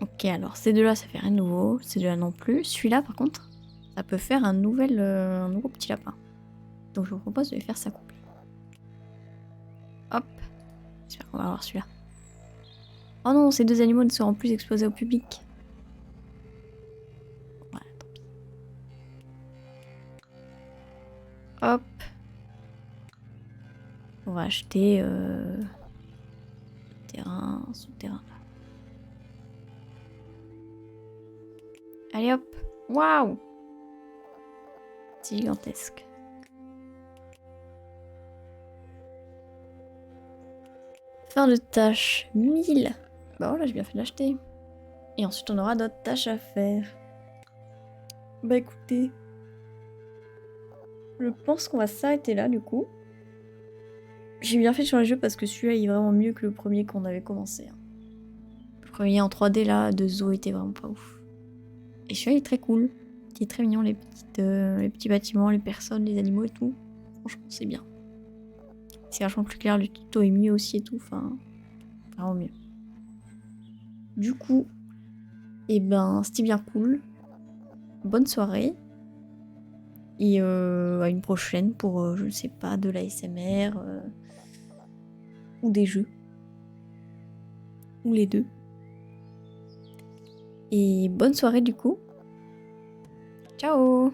Ok, alors ces deux-là, ça fait rien de nouveau. Ces deux-là non plus. Celui-là, par contre, ça peut faire un nouveau petit lapin. Donc je vous propose de les faire s'accoupler. Hop. J'espère qu'on va avoir celui-là. Oh non, ces deux animaux ne seront plus exposés au public. Voilà, tant pis. Hop. On va acheter terrain, souterrain là. Allez hop. Waouh. C'est gigantesque. Fin de tâche 1000. Bah voilà, j'ai bien fait de l'acheter. Et ensuite, on aura d'autres tâches à faire. Bah écoutez, je pense qu'on va s'arrêter là du coup. J'ai bien fait de changer le jeu parce que celui-là il est vraiment mieux que le premier qu'on avait commencé. Le premier en 3D là de Zo était vraiment pas ouf. Et celui-là il est très cool. Il est très mignon, les petits bâtiments, les personnes, les animaux et tout. Franchement c'est bien. C'est vachement plus clair, le tuto est mieux aussi et tout. Enfin, vraiment mieux. Du coup, et ben c'était bien cool. Bonne soirée. Et à une prochaine pour, je ne sais pas, de l'ASMR ou des jeux. Ou les deux. Et bonne soirée du coup. Ciao!